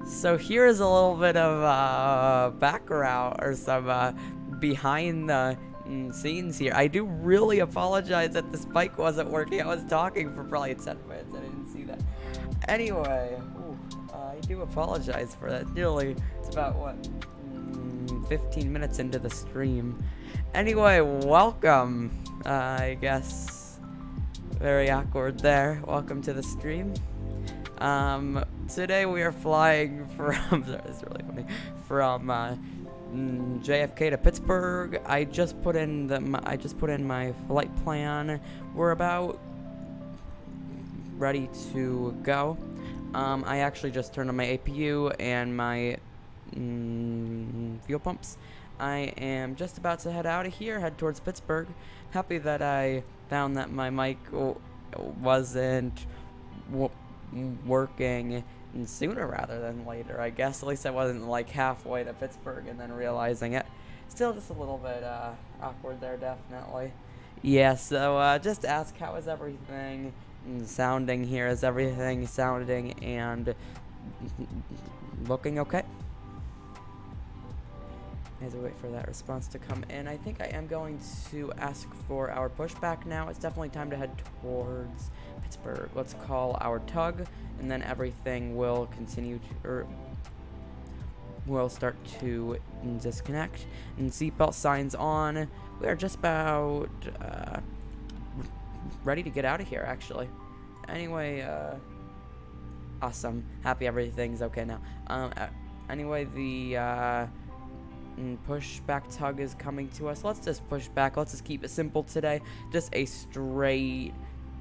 So here is a little bit of background or some behind the scenes here. I do really apologize that this mic wasn't working. I was talking for probably 10 minutes. I didn't see that. Anyway, I do apologize for that. Nearly, it's about what, 15 minutes into the stream. Anyway, welcome. I guess very awkward there. Welcome to the stream. Today we are flying from, sorry, this is really funny, from JFK to Pittsburgh. I just put in my flight plan. We're about ready to go. I actually just turned on my APU and my fuel pumps. I am just about to head out of here, head towards Pittsburgh. Happy that I found that my mic wasn't working sooner rather than later, I guess. At least I wasn't like halfway to Pittsburgh and then realizing it. Still just a little bit awkward there, definitely. Yeah, so just ask, how is everything sounding here? Is everything sounding and looking okay? As I wait for that response to come in, I think I am going to ask for our pushback now. It's definitely time to head towards Pittsburgh. Let's call our tug, and then everything will continue to, or will start to disconnect. And seatbelt signs on. We are just about ready to get out of here, actually. Anyway, awesome. Happy everything's okay now. Anyway, the pushback tug is coming to us. Let's just push back. Let's just keep it simple today. Just a straight,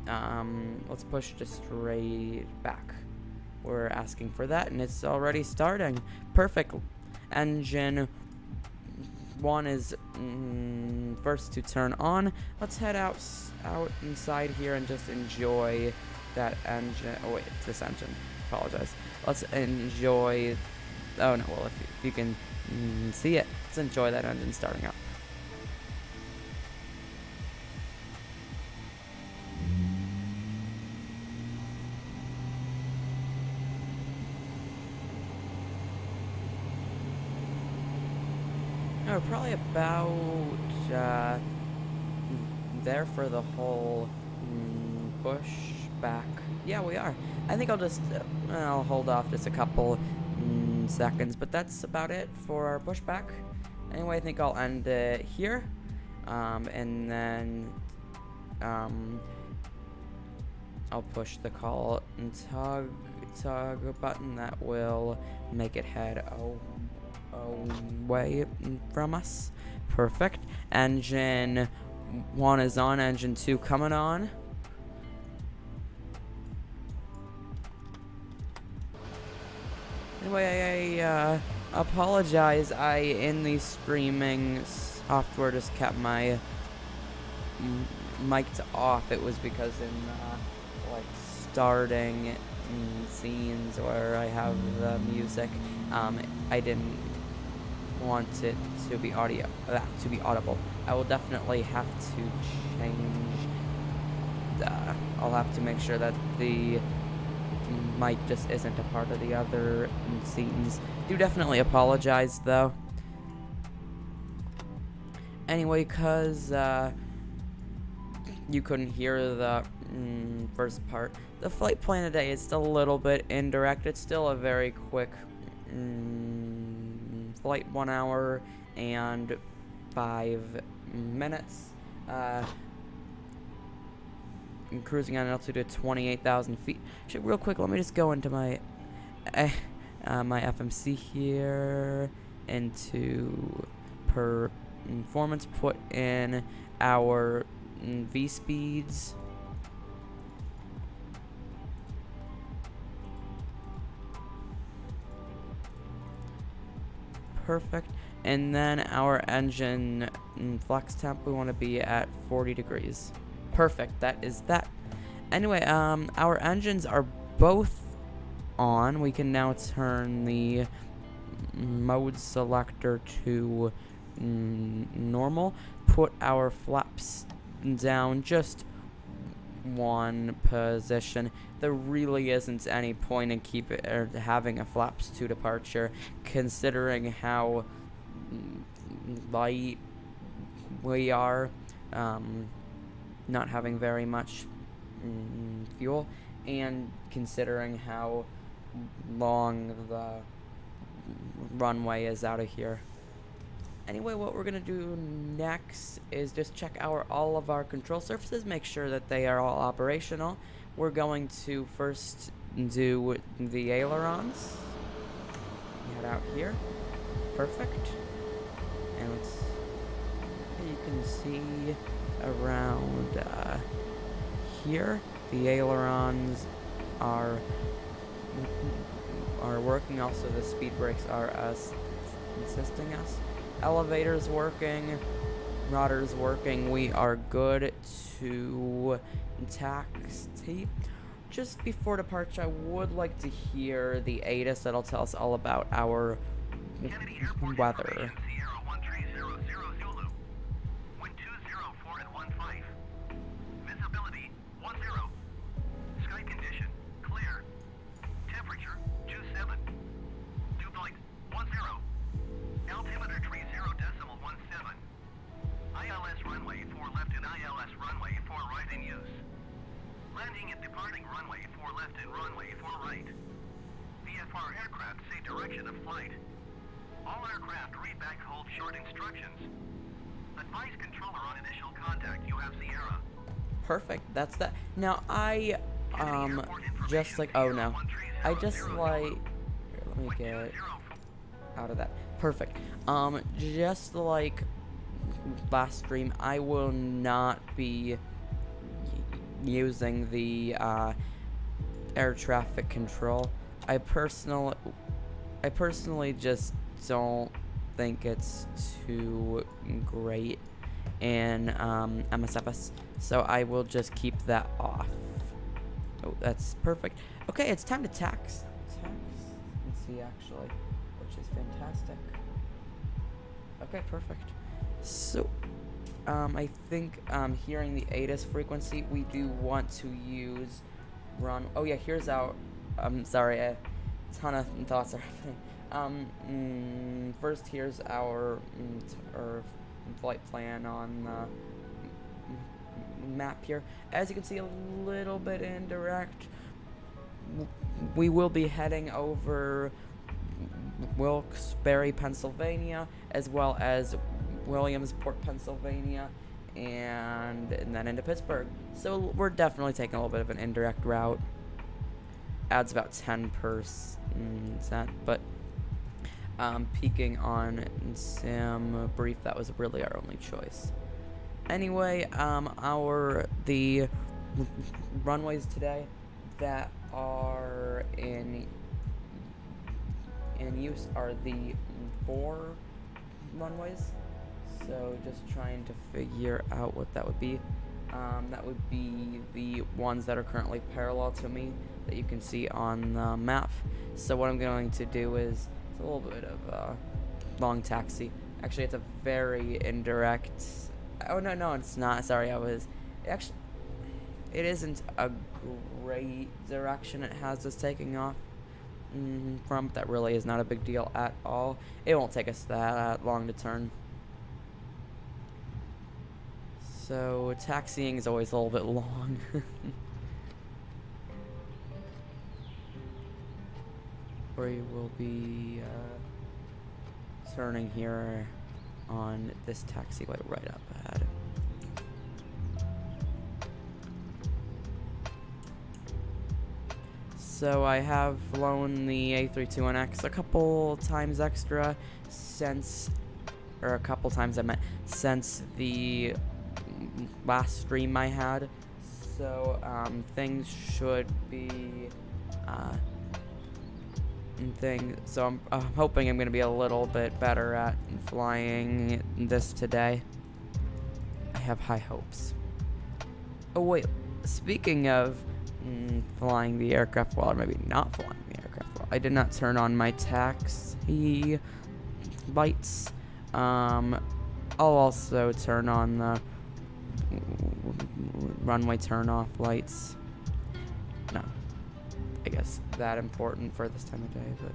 let's push just straight back. We're asking for that, and it's already starting. Perfect. Engine 1 is first to turn on. Let's head out inside here and just enjoy that engine. Oh wait, it's this engine. Apologize. Let's enjoy. Oh no, well, if you can see it, let's enjoy that engine starting up. We're probably about there for the whole push back. Yeah, we are. I think I'll hold off just a couple seconds, but that's about it for our pushback. Anyway, I think I'll end it here, and then I'll push the call and tug button that will make it head away from us. Perfect. Engine 1 is on, engine 2 coming on. Anyway, I apologize. In the streaming software just kept my mic'd off. It was because in like starting scenes where I have the music, I didn't want it to be audible. I will definitely have to change. I'll have to make sure that the mic just isn't a part of the other scenes. Do definitely apologize though. Anyway, cause you couldn't hear the first part. The flight plan today is still a little bit indirect. It's still a very quick flight, 1 hour and 5 minutes. I'm cruising on an altitude of 28,000 feet. Actually, real quick, let me just go into my my FMC here, into performance, put in our V speeds. Perfect. And then our engine flex temp, we want to be at 40 degrees. Perfect, that is that. Anyway, our engines are both on. We can now turn the mode selector to normal. Put our flaps down just one position. There really isn't any point in having a flaps 2 departure, considering how light we are, not having very much fuel, and considering how long the runway is out of here. Anyway, what we're gonna do next is just check all of our control surfaces, make sure that they are all operational. We're going to first do the ailerons. Head out here. Perfect. And you can see around here, the ailerons are working. Also, the speed brakes are assisting us. Elevators working, rudders working. We are good to taxi. Just before departure, I would like to hear the ATIS that'll tell us all about our weather. Direction of flight. All aircraft read back hold short instructions. Advise controller on initial contact. You have Sierra. Perfect. That's that. Now I just like here, let me get out of that. Perfect. Just like last stream, I will not be using the air traffic control. I personally just don't think it's too great in MSFS, so I will just keep that off. Oh, that's perfect. Okay, it's time to tax. Let's see, actually, which is fantastic. Okay, perfect. So, I think hearing the ATIS frequency, we do want to use run. Oh yeah, here's our. Sorry, a ton of thoughts are happening. First, here's our flight plan on the map here. As you can see, a little bit indirect. We will be heading over Wilkes-Barre, Pennsylvania, as well as Williamsport, Pennsylvania, and then into Pittsburgh. So we're definitely taking a little bit of an indirect route. Adds about 10%, but peaking on Sim Brief, that was really our only choice. Anyway, the runways today that are in use are the 4 runways. So just trying to figure out what that would be. That would be the ones that are currently parallel to me that you can see on the map. So what I'm going to do is it's a little bit of long taxi. Actually, it's a very indirect. Oh no, it's not. Sorry, it isn't a great direction it has us taking off from. That really is not a big deal at all. It won't take us that long to turn. So taxiing is always a little bit long. We will be turning here on this taxiway right up ahead. So I have flown the A32nx a couple times extra since the last stream I had. So things should be so I'm hoping I'm going to be a little bit better at flying this today. I have high hopes. Oh wait, speaking of flying the aircraft well, or maybe not flying the aircraft well, I did not turn on my taxi lights. I'll also turn on the runway turn-off lights. No, I guess that important for this time of day, but.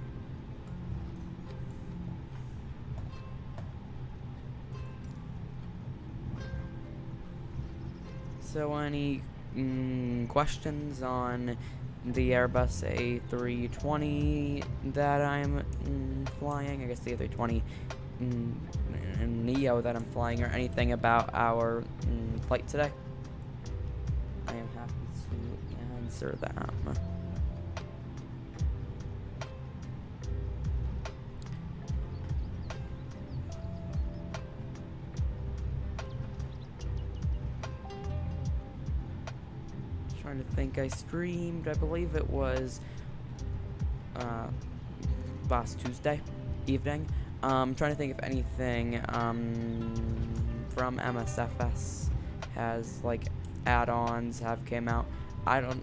So any questions on the Airbus A320 that I'm flying? I guess the A320 Neo that I'm flying, or anything about our flight today? I am happy to answer that. Trying to think, I streamed, I believe it was last Tuesday evening. Trying to think if anything from MSFS has like add-ons have came out. I've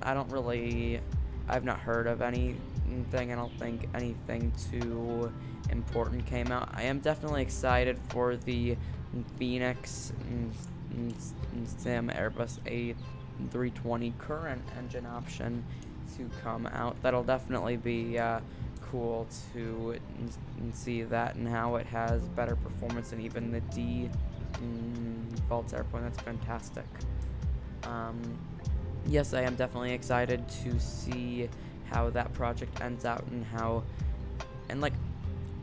not heard of anything. I don't think anything too important came out. I am definitely excited for the Phoenix Sim Airbus A320 current engine option to come out. That'll definitely be cool to see that and how it has better performance than even the default airplane. That's fantastic. Yes, I am definitely excited to see how that project ends out and how, and like,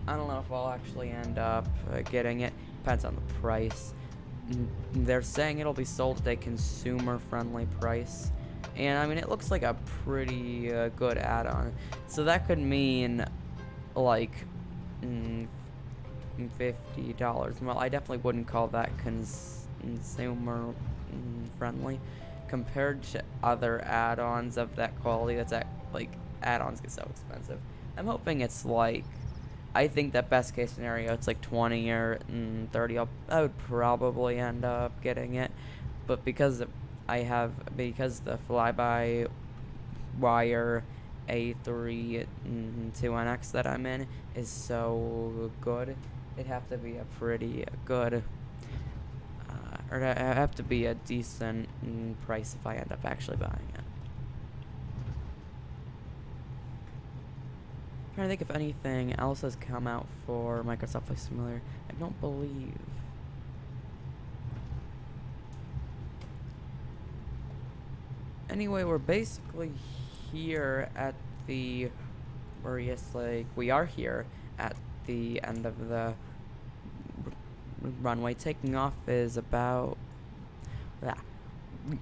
I don't know if I'll actually end up getting it. Depends on the price. They're saying it'll be sold at a consumer-friendly price, and I mean, it looks like a pretty good add-on. So that could mean like $50. Well, I definitely wouldn't call that consumer-friendly compared to other add-ons of that quality. That's like add-ons get so expensive. I'm hoping it's like, I think that best case scenario, it's like 20 or 30. I would probably end up getting it, but because the Fly By Wire A32nx that I'm in is so good, it'd have to be a pretty good, or it'd have to be a decent price if I end up actually buying it. I'm trying to think if anything else has come out for Microsoft Flight Simulator. I don't believe. Anyway, we're basically here at the, or yes, like, we are here at the end of the runway. Taking off is about,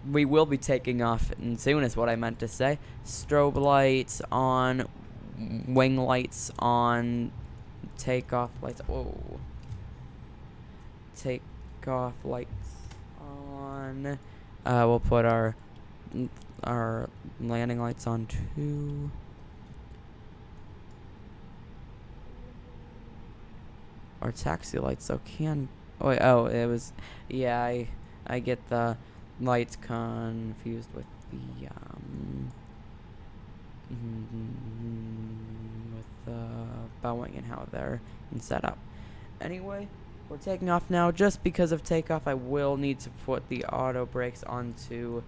we will be taking off soon is what I meant to say. Strobe lights on, wing lights on, takeoff lights, whoa, takeoff lights on. We'll put our landing lights on too. Our taxi lights though can, oh it was, yeah, I get the lights confused with the Boeing and how they're set up. Anyway, we're taking off now. Just because of takeoff, I will need to put the auto brakes onto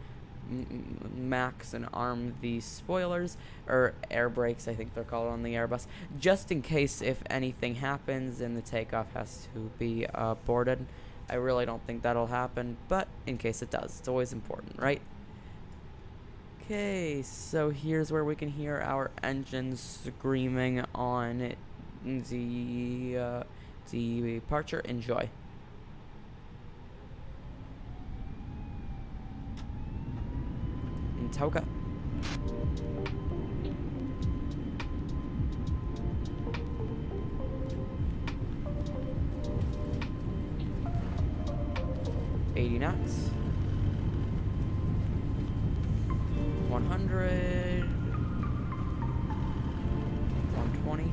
max and arm the spoilers, or air brakes I think they're called on the Airbus, just in case if anything happens and the takeoff has to be aborted. I really don't think that'll happen, but in case it does, it's always important, right? Okay, so here's where we can hear our engines screaming on the departure. Enjoy. Toka. knots. 100. 120.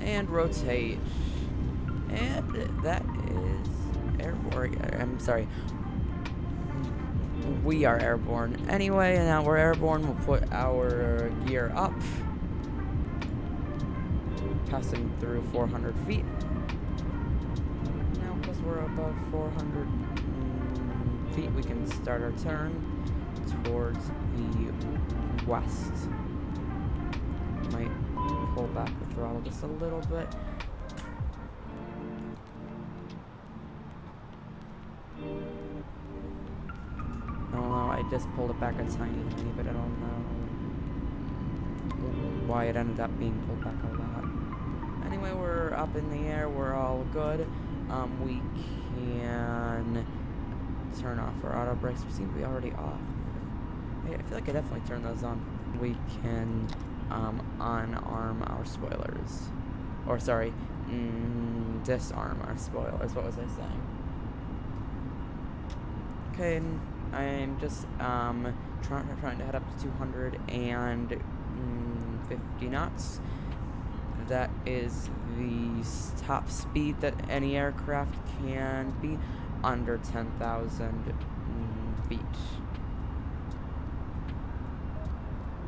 And rotate. And that is airborne. I'm sorry. We are airborne. Anyway, now we're airborne. We'll put our gear up. Passing through 400 feet. Now, because we're above 400, feet, we can start our turn towards the west. Might pull back the throttle just a little bit. I don't know, I just pulled it back a tiny, but I don't know why it ended up being pulled back a lot. Anyway, we're up in the air, we're all good. We can turn off our auto brakes. We seem to be already off. I feel like I definitely turned those on. We can unarm our spoilers. Or sorry, disarm our spoilers. What was I saying? Okay, I'm just trying to head up to 250 knots. That is the top speed that any aircraft can be under 10,000 feet.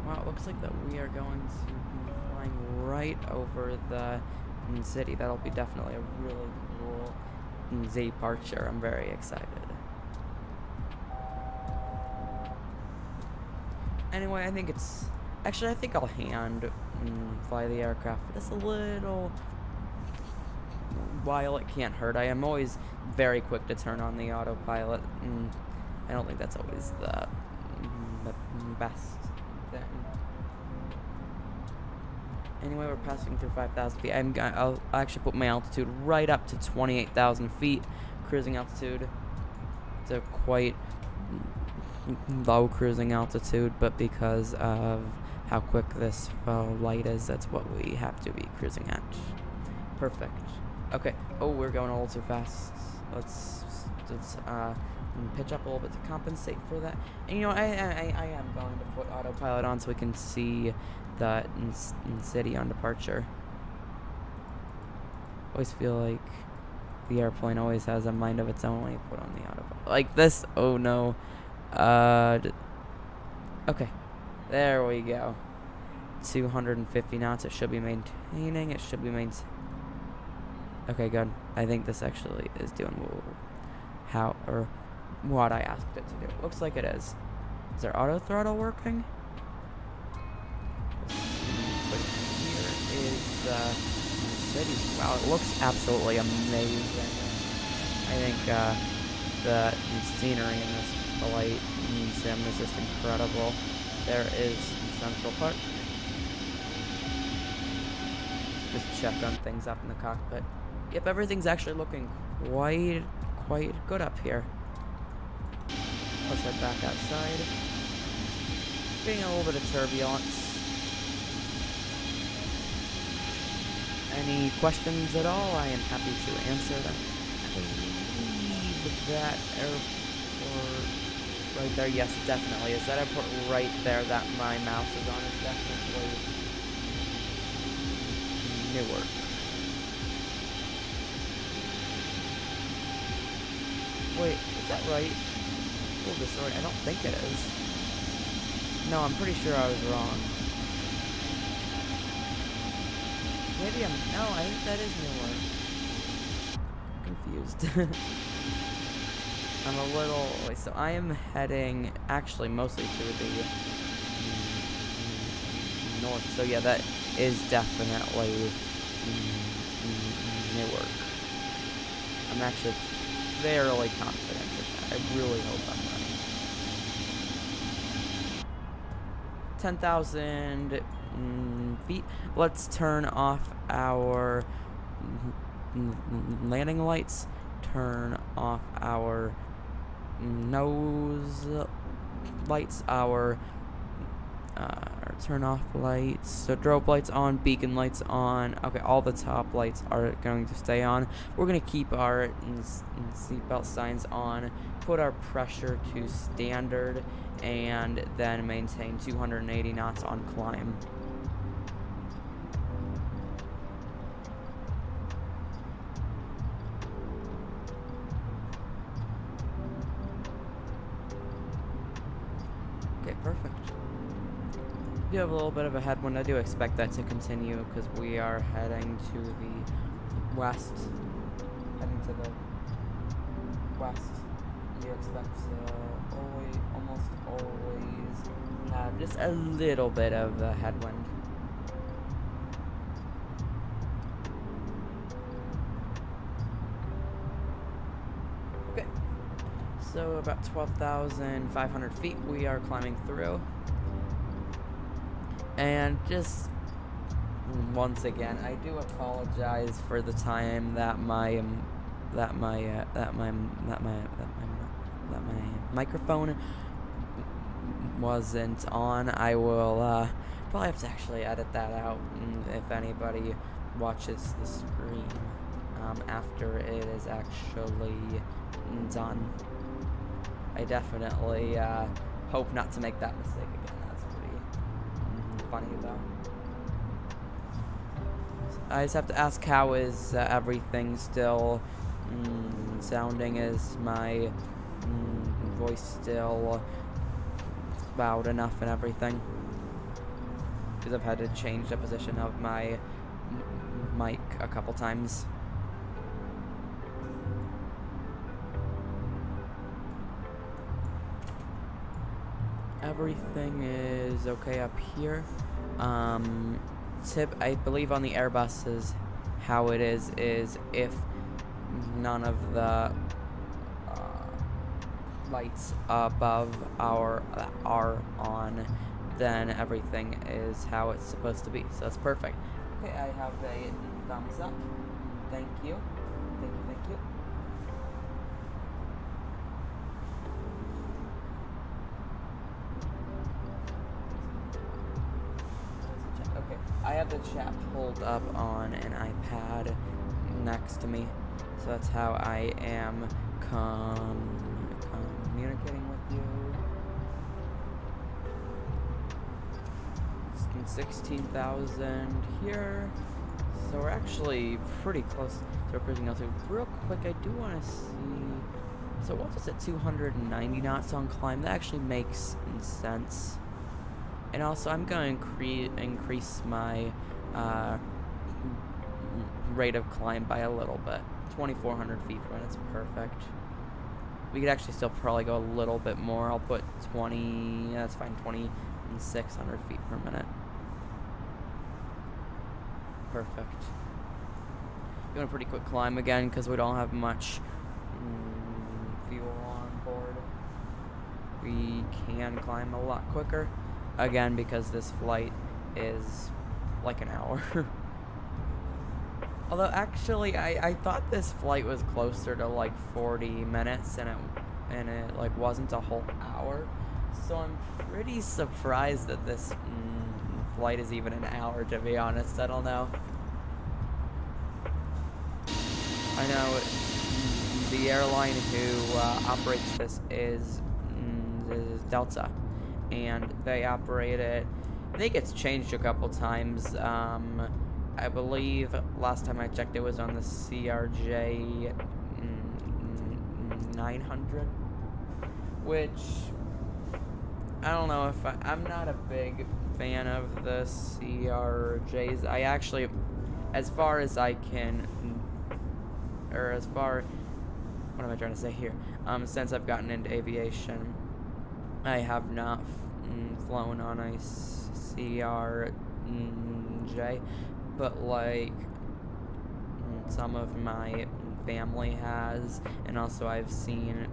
Wow, it looks like that we are going to be flying right over the city. That'll be definitely a really cool departure. I'm very excited. Anyway, I think it's... Actually, I think I'll hand fly the aircraft for just a little while. It can't hurt. I am always very quick to turn on the autopilot, and I don't think that's always the best thing. Anyway, we're passing through 5,000 feet. I'll actually put my altitude right up to 28,000 feet, cruising altitude. It's a quite low cruising altitude, but because of how quick this light is, that's what we have to be cruising at. Perfect. Okay. Oh, we're going a little too fast. Let's pitch up a little bit to compensate for that. And you know, I am going to put autopilot on so we can see the city on departure. I always feel like the airplane always has a mind of its own when you put on the autopilot. Like this. Oh no. Okay. There we go. 250 knots. It should be maintaining. It should be Okay, good. I think this actually is doing what I asked it to do. Looks like it is. Is our auto throttle working? But here is the city. Wow, it looks absolutely amazing. I think the scenery in this flight sim is just incredible. There is Central Park. Just check on things up in the cockpit. Yep, everything's actually looking quite good up here. Let's head back outside. Getting a little bit of turbulence. Any questions at all? I am happy to answer them. I believe that airport right there, yes, definitely. Is that airport right there that my mouse is on? It's definitely Newark. Wait, is that right? Full disarray. I don't think it is. No, I'm pretty sure I was wrong. Maybe no, I think that is Newark. Confused. I'm a little... Wait, so I am heading actually mostly to the north. So yeah, that is definitely Newark. I'm actually fairly confident with that. I really hope I'm right. 10,000 feet. Let's turn off our landing lights. Turn off our nose lights. Turn off lights. So strobe lights on, beacon lights on. Okay, all the top lights are going to stay on. We're going to keep our seatbelt signs on, put our pressure to standard, and then maintain 280 knots on climb. Okay, perfect. We do have a little bit of a headwind. I do expect that to continue because we are heading to the west. Heading to the west. you expect to almost always have just a little bit of a headwind. Okay, so about 12,500 feet we are climbing through, and just once again, I do apologize for the time that my microphone wasn't on. I will probably have to actually edit that out if anybody watches the stream after it is actually done. I definitely hope not to make that mistake again. That's pretty funny though. I just have to ask, how is everything still sounding? Is my voice still loud enough and everything? Because I've had to change the position of my mic a couple times. Everything is okay up here. Tip, I believe on the Airbuses, how it is if none of the lights above are on, then everything is how it's supposed to be. So it's perfect. Okay, I have a thumbs up. Thank you. Thank you, thank you. Okay, I have the chat pulled up on an iPad next to me, so that's how I am communicating with you. 16,000 here, so we're actually pretty close to our cruising altitude. Real quick, I do want to see, so what is it, 290 knots on climb? That actually makes sense. And also, I'm going to increase my rate of climb by a little bit. 2,400 feet per minute is perfect. We could actually still probably go a little bit more. I'll put 20, yeah, that's fine, 2,600 feet per minute. Perfect. Doing a pretty quick climb again because we don't have much fuel on board. We can climb a lot quicker. Again, because this flight is like an hour. Although, actually, I thought this flight was closer to like 40 minutes, and it like wasn't a whole hour. So I'm pretty surprised that this flight is even an hour, to be honest. I don't know. I know the airline who operates this is Delta. And they operate it, I think it's changed a couple times. I believe last time I checked it was on the CRJ 900, which I don't know if I'm not a big fan of the CRJs. I actually, as far as I can, or as far, what am I trying to say here? Since I've gotten into aviation, I have not flown on a CRJ, but like some of my family has, and also I've seen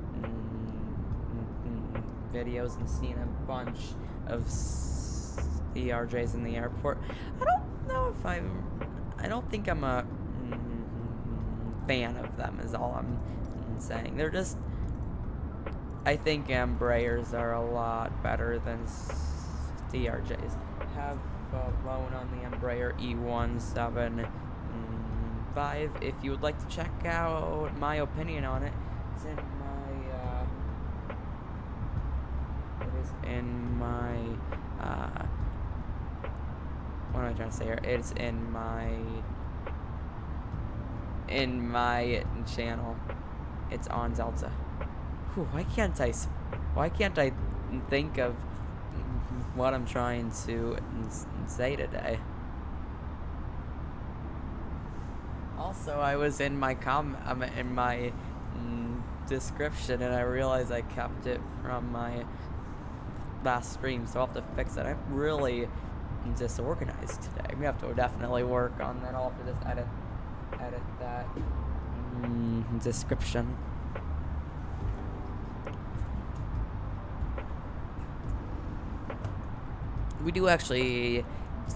videos and seen a bunch of CRJs in the airport. I don't know if I don't think I'm a fan of them, is all I'm saying. They're just, I think Embraers are a lot better than CRJs. Have flown on the Embraer E175. If you would like to check out my opinion on it, it's in my, what am I trying to say here? It's in my channel. It's on Delta. Whew, why can't I think of what I'm trying to say today? Also, I was in my description, and I realized I kept it from my last stream, so I'll have to fix it. I'm really disorganized today. We have to definitely work on that. I'll have to just edit that description. We do actually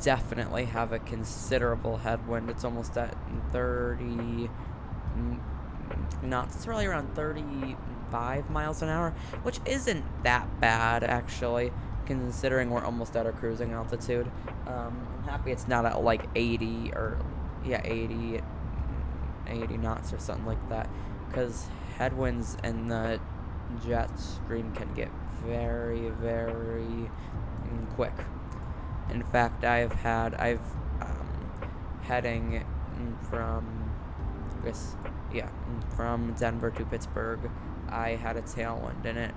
definitely have a considerable headwind. It's almost at 30 knots. It's really around 35 miles an hour, which isn't that bad, actually, considering we're almost at our cruising altitude. I'm happy it's not at like 80 or, yeah, 80 knots or something like that, because headwinds in the jet stream can get very, very quick. In fact, I've heading from, from Denver to Pittsburgh, I had a tailwind in it.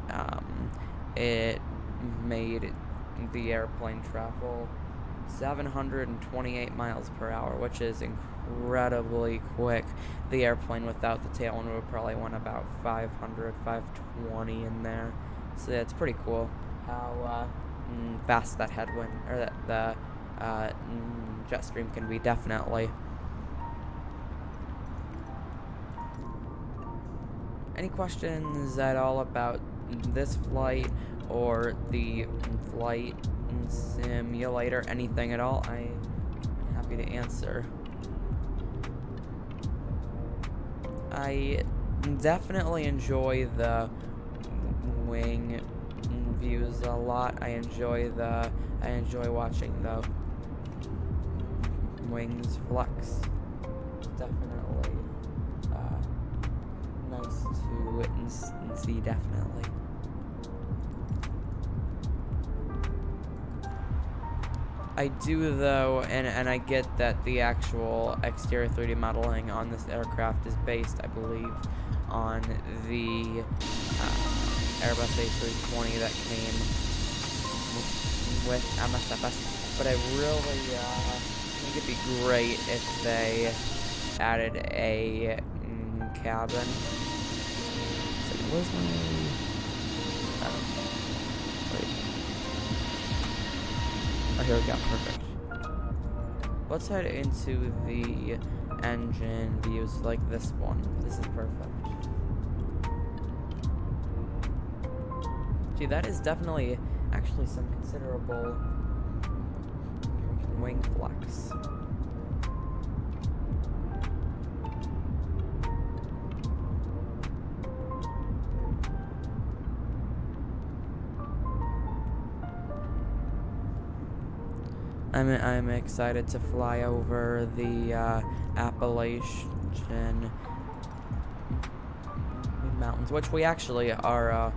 It made the airplane travel 728 miles per hour, which is incredibly quick. The airplane without the tailwind would probably want about 500, 520 in there. So yeah, it's pretty cool how fast that headwind, or that the jet stream can be, definitely. Any questions at all about this flight or the flight simulator, anything at all? I'm happy to answer. I definitely enjoy the wing views a lot. I enjoy watching the wings flex. Definitely nice to witness and see, definitely. I do, though, and I get that the actual exterior 3D modeling on this aircraft is based, I believe, on the Airbus A320 that came with MSFS, but I really think it'd be great if they added a cabin. So where's my... wait. Oh, here we go. Perfect. Let's head into the engine views like this one. This is perfect. Gee, that is definitely actually some considerable wing flex. I'm excited to fly over the Appalachian mountains, which we actually are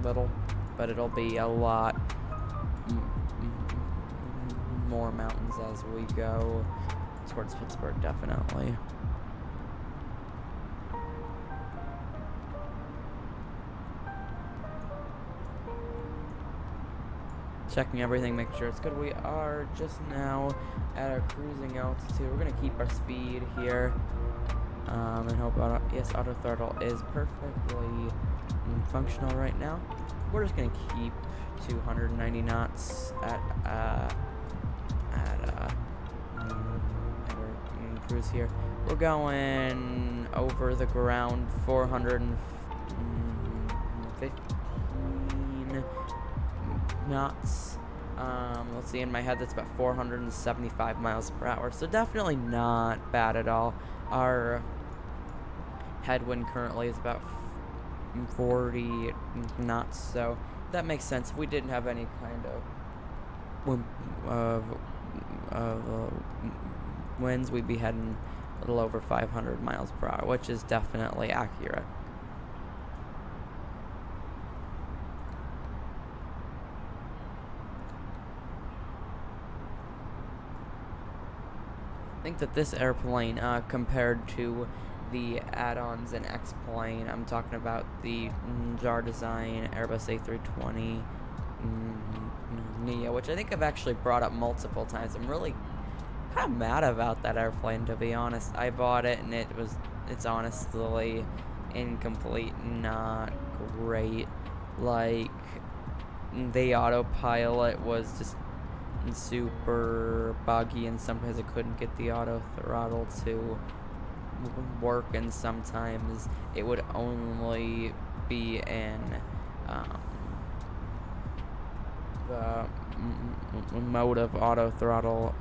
little, but it'll be a lot more mountains as we go towards Pittsburgh, definitely. Checking everything, make sure it's good. We are just now at our cruising altitude. We're gonna keep our speed here, and hope auto throttle is perfectly functional right now. We're just gonna keep 290 knots at our cruise here. We're going over the ground 415 knots. Let's see, in my head that's about 475 miles per hour, so definitely not bad at all. Our headwind currently is about 40 knots, so that makes sense. If we didn't have any kind of winds, we'd be heading a little over 500 miles per hour, which is definitely accurate. I think that this airplane, compared to the add-ons in X-Plane, I'm talking about the JAR design Airbus A320 Neo, which I think I've actually brought up multiple times. I'm really kind of mad about that airplane, to be honest. I bought it and it's honestly incomplete, not great. Like, the autopilot was just super buggy, and sometimes I couldn't get the auto throttle to work, and sometimes it would only be in the mode of auto throttle,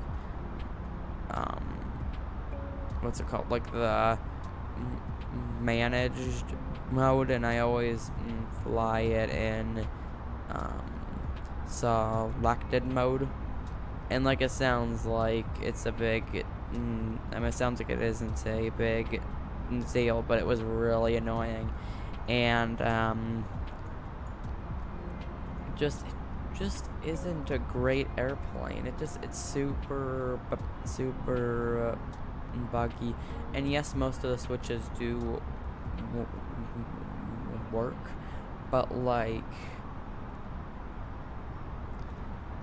what's it called, like the managed mode, and I always fly it in selected mode. And like, it sounds like it's a big, I mean, it sounds like it isn't a big deal, but it was really annoying. And just isn't a great airplane. It's super buggy. And yes, most of the switches do work, but like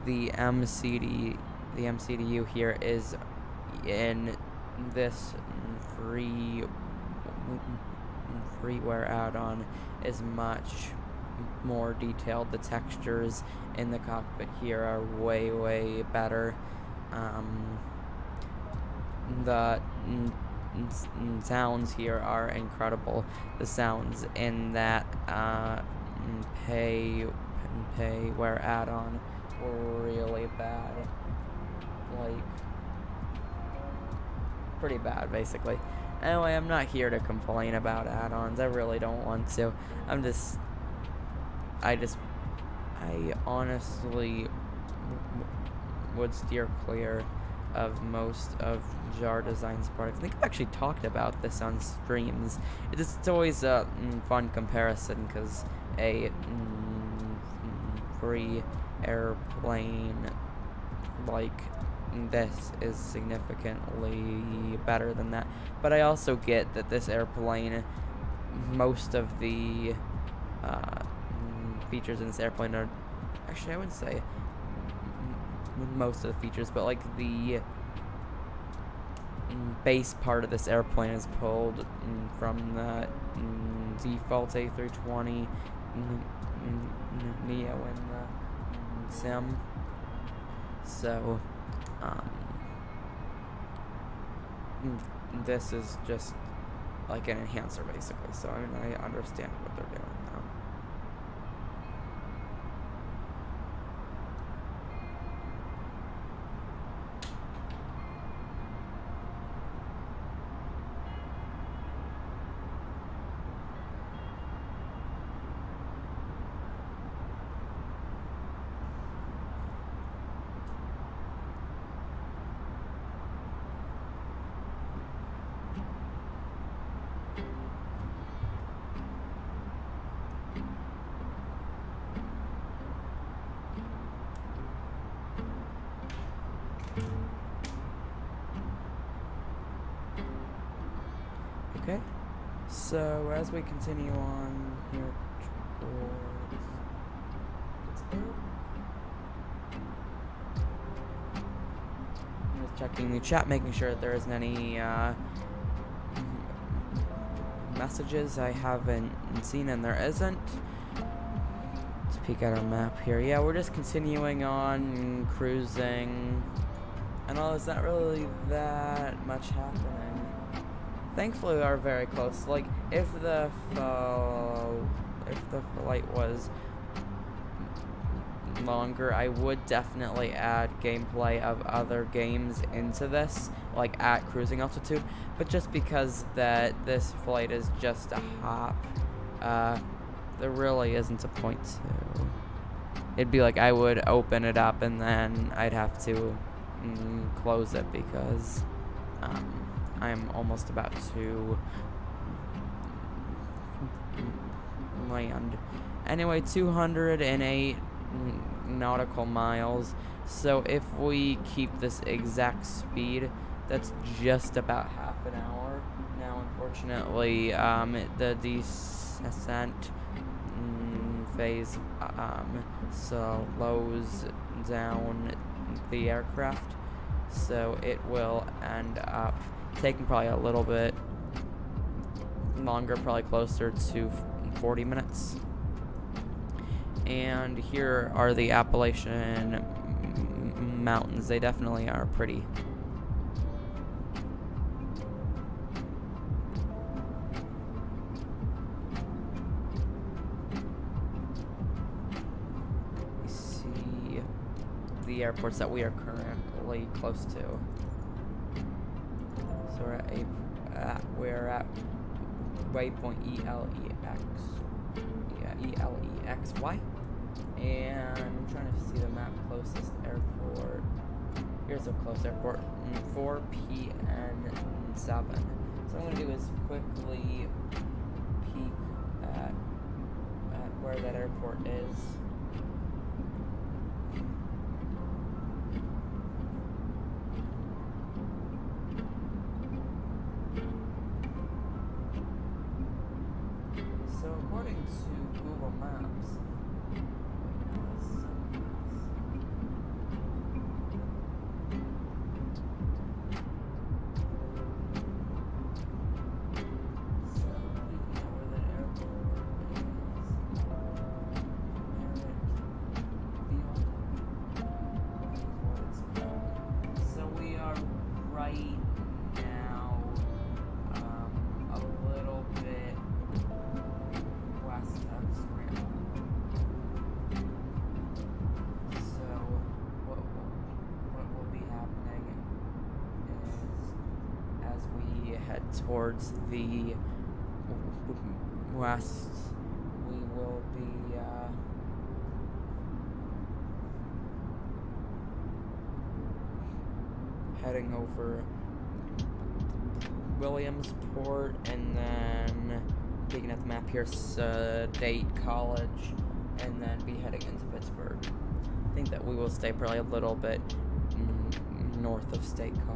the MCDU here is in this freeware add-on is much more detailed. The textures in the cockpit here are way better. The sounds here are incredible. The sounds in that payware add-on were really bad, like pretty bad basically. Anyway, I'm not here to complain about add-ons. I really don't want to. I honestly would steer clear of most of Jar Design's products. I think I've actually talked about this on streams. It's always a fun comparison, because a free airplane like this is significantly better than that. But I also get that this airplane, most of the features in this airplane are, actually I wouldn't say most of the features, but like the base part of this airplane is pulled from the default A320 Neo in the sim. So this is just like an enhancer basically. So I mean, I understand what they're doing now. Okay, so as we continue on here towards Pittsburgh, I'm just checking the chat, making sure that there isn't any messages I haven't seen, and there isn't. Let's peek at our map here. Yeah, we're just continuing on cruising, and all there's not really that much happening. Thankfully, we are very close. Like, if the flight was longer, I would definitely add gameplay of other games into this, like at cruising altitude. But just because that this flight is just a hop, there really isn't a point to. It'd be like I would open it up and then I'd have to close it, because I'm almost about to land. Anyway, 208 nautical miles. So if we keep this exact speed, that's just about half an hour. Now, unfortunately, the descent phase slows down the aircraft, so it will end up taking probably a little bit longer, probably closer to 40 minutes. And here are the Appalachian Mountains. They definitely are pretty. We see the airports that we are currently close to. So we're at waypoint ELEX. Yeah, ELEXY. And I'm trying to see the map closest airport. Here's a close airport. 4PN7. So what I'm gonna do is quickly peek at where that airport is. So according to Google Maps, towards the west, we will be heading over Williamsport, and then looking at the map here, State College, and then be heading into Pittsburgh. I think that we will stay probably a little bit north of State College.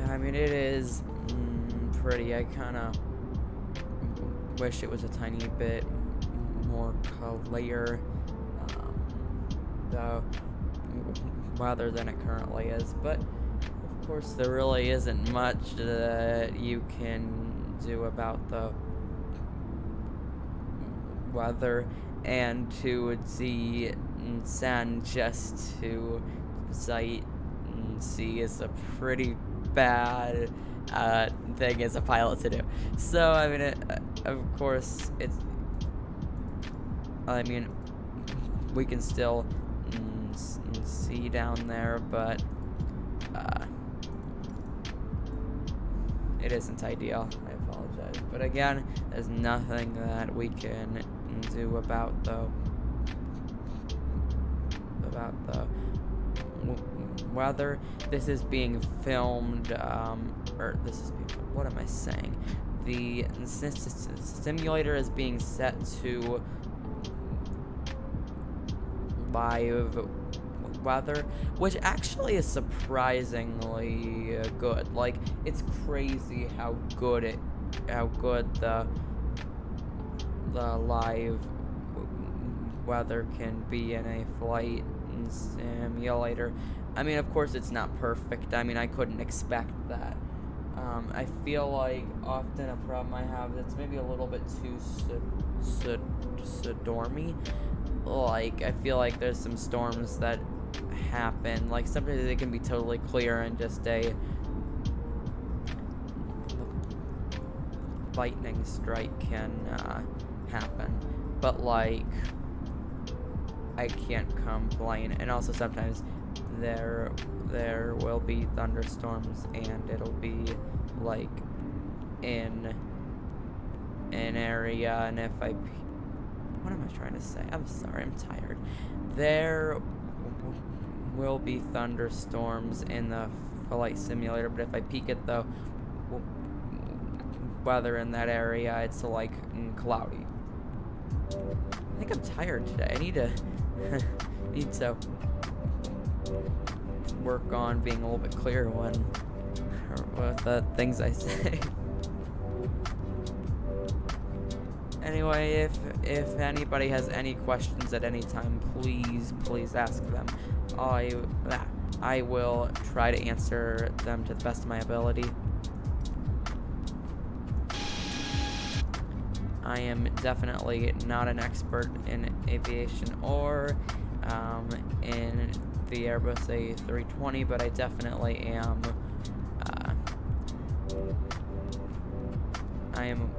I mean, it is pretty. I kind of wish it was a tiny bit more clear, the weather than it currently is. But of course, there really isn't much that you can do about the weather, and to send just to sight and see is a pretty bad thing as a pilot to do. So I mean, of course, we can still see down there, but it isn't ideal. I apologize, but again, there's nothing that we can do about the weather. This is being filmed, what am I saying? The simulator is being set to live weather, which actually is surprisingly good. Like, it's crazy how good the live weather can be in a flight simulator. I mean, of course, it's not perfect. I mean, I couldn't expect that. I feel like often a problem I have that's maybe a little bit too stormy. Like, I feel like there's some storms that happen. Like, sometimes they can be totally clear and just a lightning strike can happen. But, like, I can't complain. And also sometimes there will be thunderstorms, and it'll be like in an area, and if what am I trying to say? I'm sorry, I'm tired. There will be thunderstorms in the flight simulator, but if I peek at the weather in that area, it's like cloudy. I think I'm tired today. I need to work on being a little bit clearer with the things I say. Anyway, if anybody has any questions at any time, please ask them. I will try to answer them to the best of my ability. I am definitely not an expert in aviation or in the Airbus A320, but I definitely am. I am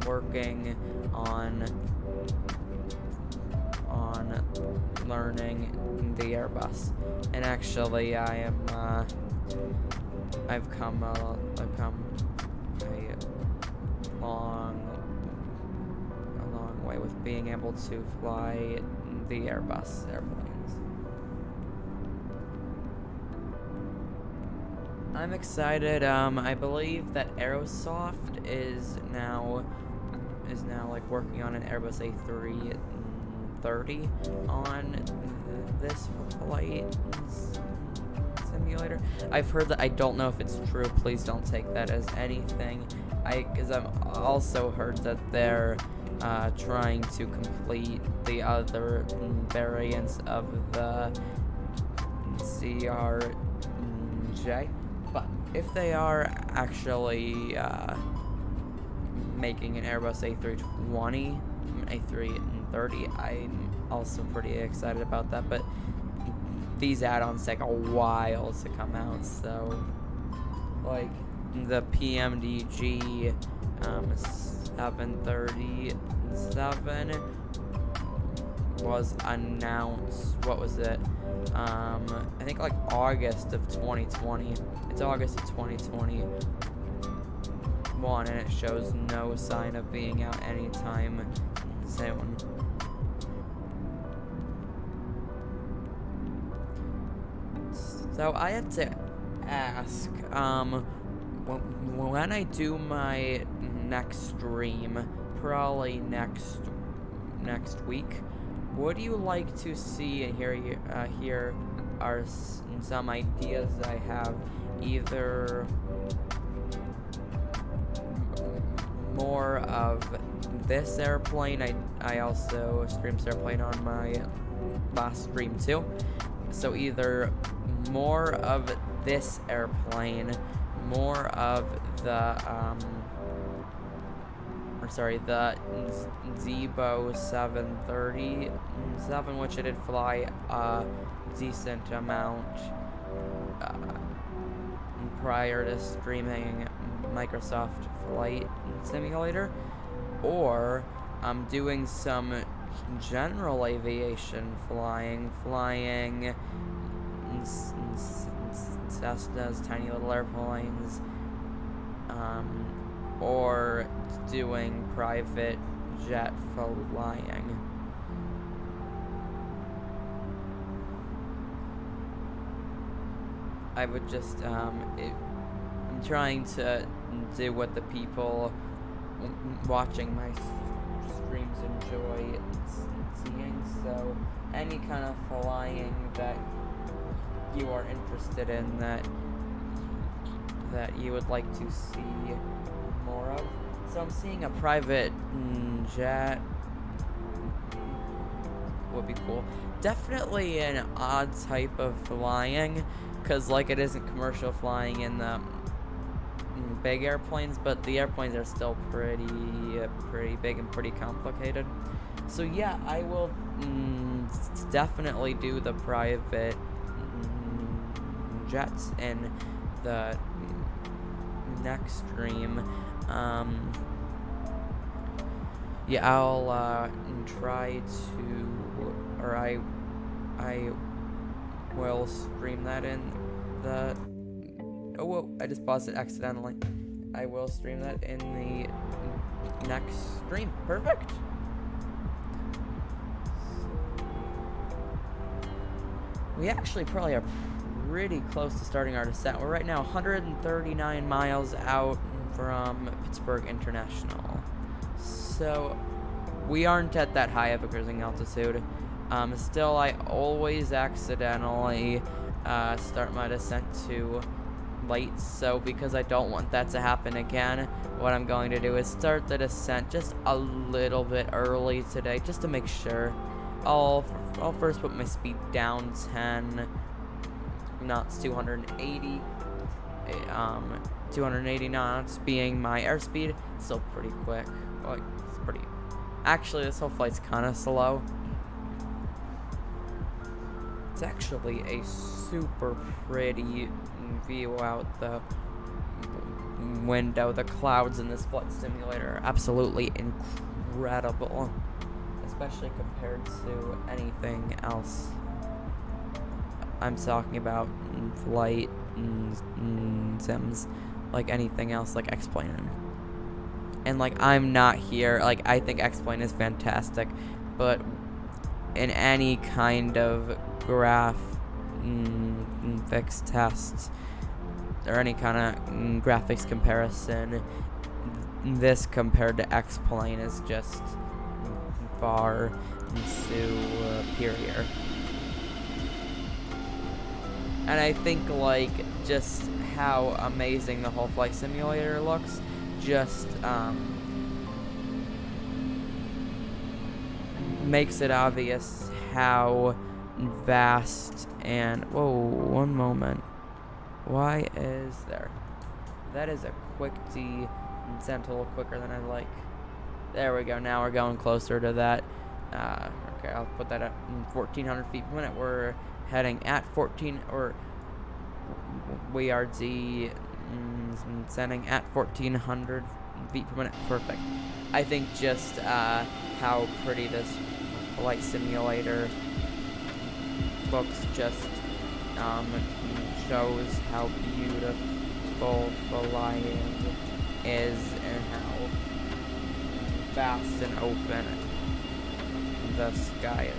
working on learning the Airbus, and actually I've come a long way with being able to fly the Airbus airplanes. I'm excited. I believe that Aerosoft is now like working on an Airbus A330 on this flight simulator. I've heard that. I don't know if it's true. Please don't take that as anything. Because I've also heard that they're trying to complete the other variants of the CRJ. But if they are actually making an Airbus A320, A330, I'm also pretty excited about that. But these add-ons take a while to come out, so like the PMDG 737 was announced. What was it? I think like August of 2020. It's August of 2021, and it shows no sign of being out anytime soon. So I had to ask, when I do my next stream, probably next week, would you like to see and here are some ideas I have, either more of this airplane. I also streamed this airplane on my last stream too, so either more of this airplane, more of the the Zebo 737, which I did fly a decent amount prior to streaming Microsoft Flight Simulator, or I'm doing some general aviation flying Cessnas, tiny little airplanes, or doing private jet flying. I would just, I'm trying to do what the people watching my streams enjoy seeing, so any kind of flying that you are interested in, that you would like to see more of. So I'm seeing a private jet would be cool. Definitely an odd type of flying, because like it isn't commercial flying in the big airplanes, but the airplanes are still pretty big and pretty complicated. So yeah, I will definitely do the private jets in the next stream. Yeah, I'll try to, or I will stream that in the, oh whoa, I just paused it accidentally. I will stream that in the next stream. Perfect. We actually probably are pretty close to starting our descent. We're right now 139 miles out from Pittsburgh International. So we aren't at that high of a cruising altitude. Still, I always accidentally start my descent too late, so because I don't want that to happen again, what I'm going to do is start the descent just a little bit early today, just to make sure. I'll first put my speed down 10 knots, 280. 280 knots being my airspeed. Still pretty quick. Like, it's pretty. Actually, this whole flight's kind of slow. It's actually a super pretty view out the window. The clouds in this flight simulator are absolutely incredible, especially compared to anything else I'm talking about in flight sims, like anything else, like X-Plane. And like, I'm not here, like, I think X-Plane is fantastic, but in any kind of graphics test or any kind of graphics comparison, this compared to X-Plane is just far superior. And I think, like, just how amazing the whole flight simulator looks just makes it obvious how vast and... Whoa, one moment. Why is there... That is a quick descent, a little quicker than I'd like. There we go. Now we're going closer to that. Okay, I'll put that at 1,400 feet per minute. We're heading at 14, or we are descending at 1,400 feet per minute. Perfect. I think just how pretty this flight simulator looks just shows how beautiful flying is and how vast and open the sky is.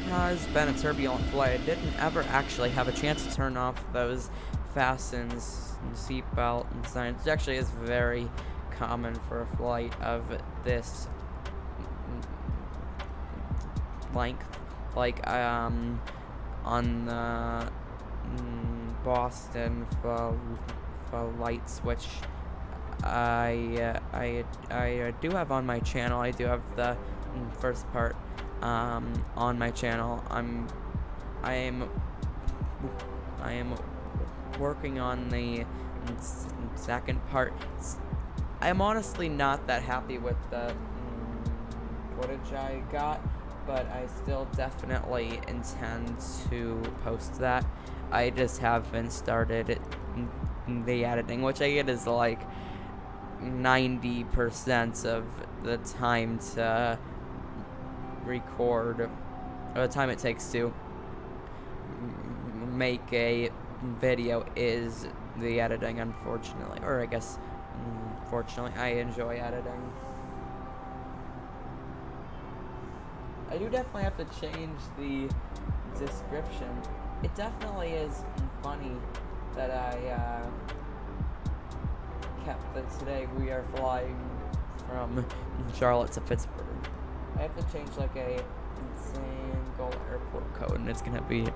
Has been a turbulent flight. I didn't ever actually have a chance to turn off those fastens and seatbelt and signs. It actually is very common for a flight of this length. Like on the Boston flights, which I do have on my channel. I do have the first part on my channel. I am working on the second part. I'm honestly not that happy with the footage I got, but I still definitely intend to post that. I just haven't started the editing, which I get is like 90% of the time to record, or the time it takes to make a video is the editing, unfortunately. Or I guess, fortunately, I enjoy editing. I do definitely have to change the description. It definitely is funny that I kept that today we are flying from Charlotte to Pittsburgh. I have to change like a single airport code, and it's gonna be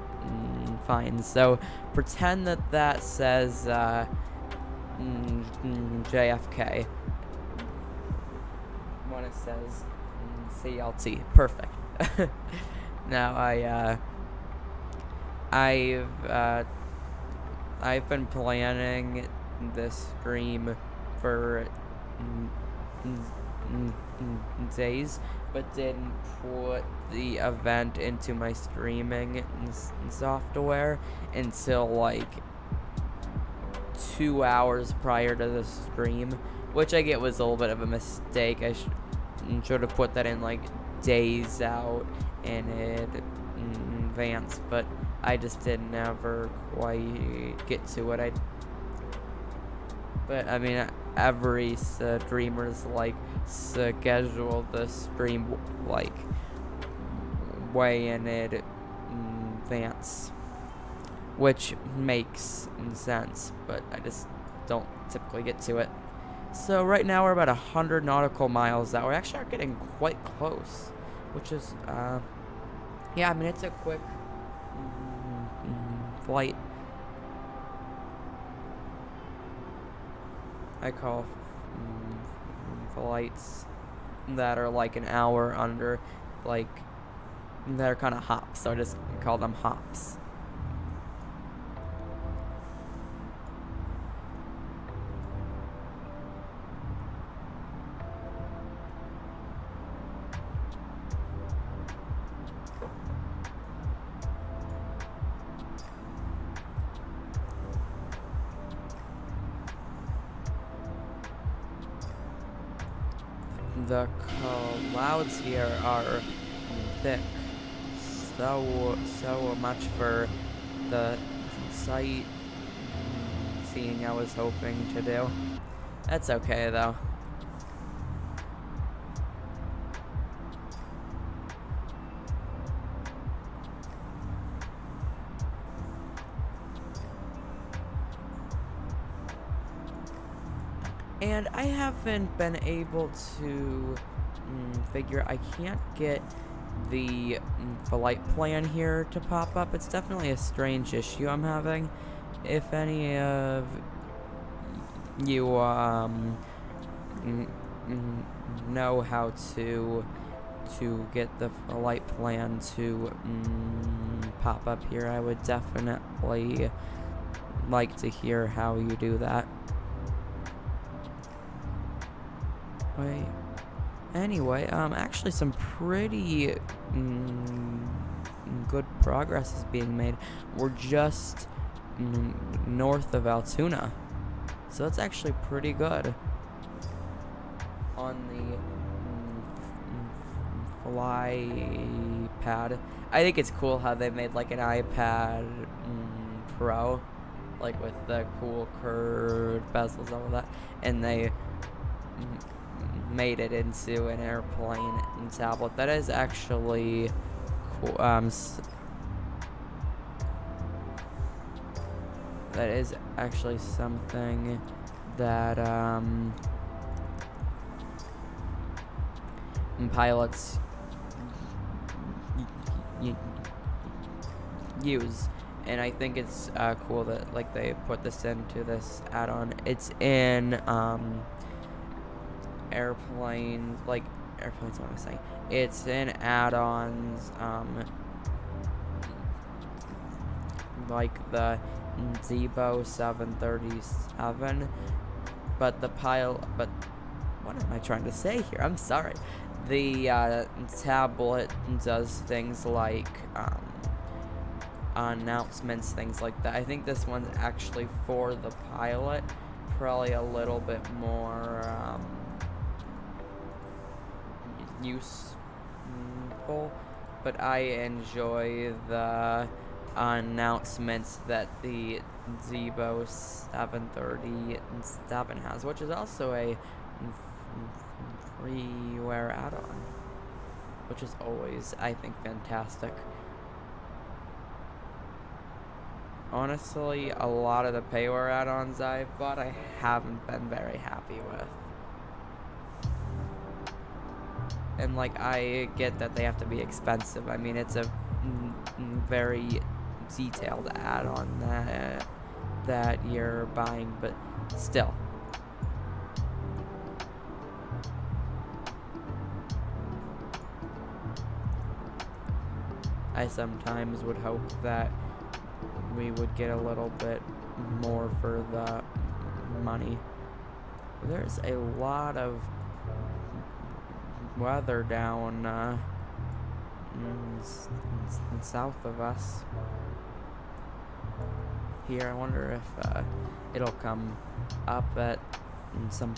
fine. So pretend that that says JFK when it says CLT. Perfect. Now I've been planning this stream for days, but didn't put the event into my streaming software until like 2 hours prior to the stream, which I get was a little bit of a mistake. I should have put that in like days out in advance, but I just didn't ever quite get to it. But I mean, every streamer's like schedule the stream like way in advance. which makes sense, but I just don't typically get to it. So right now we're about 100 nautical miles out. We actually are getting quite close, which is, yeah, I mean, it's a quick flight. I call flights that are like an hour under, like, they're kind of hops, so I just call them hops. The clouds here are thick, so much for the sight seeing I was hoping to do. That's okay though. And I haven't been able to figure, I can't get the flight plan here to pop up. It's definitely a strange issue I'm having. If any of you know how to get the flight plan to pop up here, I would definitely like to hear how you do that. Wait. Anyway, actually some pretty good progress is being made. We're just north of Altoona, so that's actually pretty good. On the fly pad, I think it's cool how they made like an iPad Pro, like with the cool curved bezels, all of that, and they made it into an airplane and tablet. That is actually cool. That is actually something that pilots use, and I think it's cool that like they put this into this add-on. It's in airplanes, what am I saying? It's in add-ons, like the Zebo 737, but what am I trying to say here? I'm sorry. The tablet does things like announcements, things like that. I think this one's actually for the pilot, probably a little bit more useful, but I enjoy the announcements that the Zebo 737 has, which is also a freeware add-on, which is always, I think, fantastic. Honestly, a lot of the payware add-ons I've bought, I haven't been very happy with. And like, I get that they have to be expensive. I mean, it's a very detailed add-on that you're buying, but still. I sometimes would hope that we would get a little bit more for the money. There's a lot of weather down south of us here. I wonder if it'll come up at some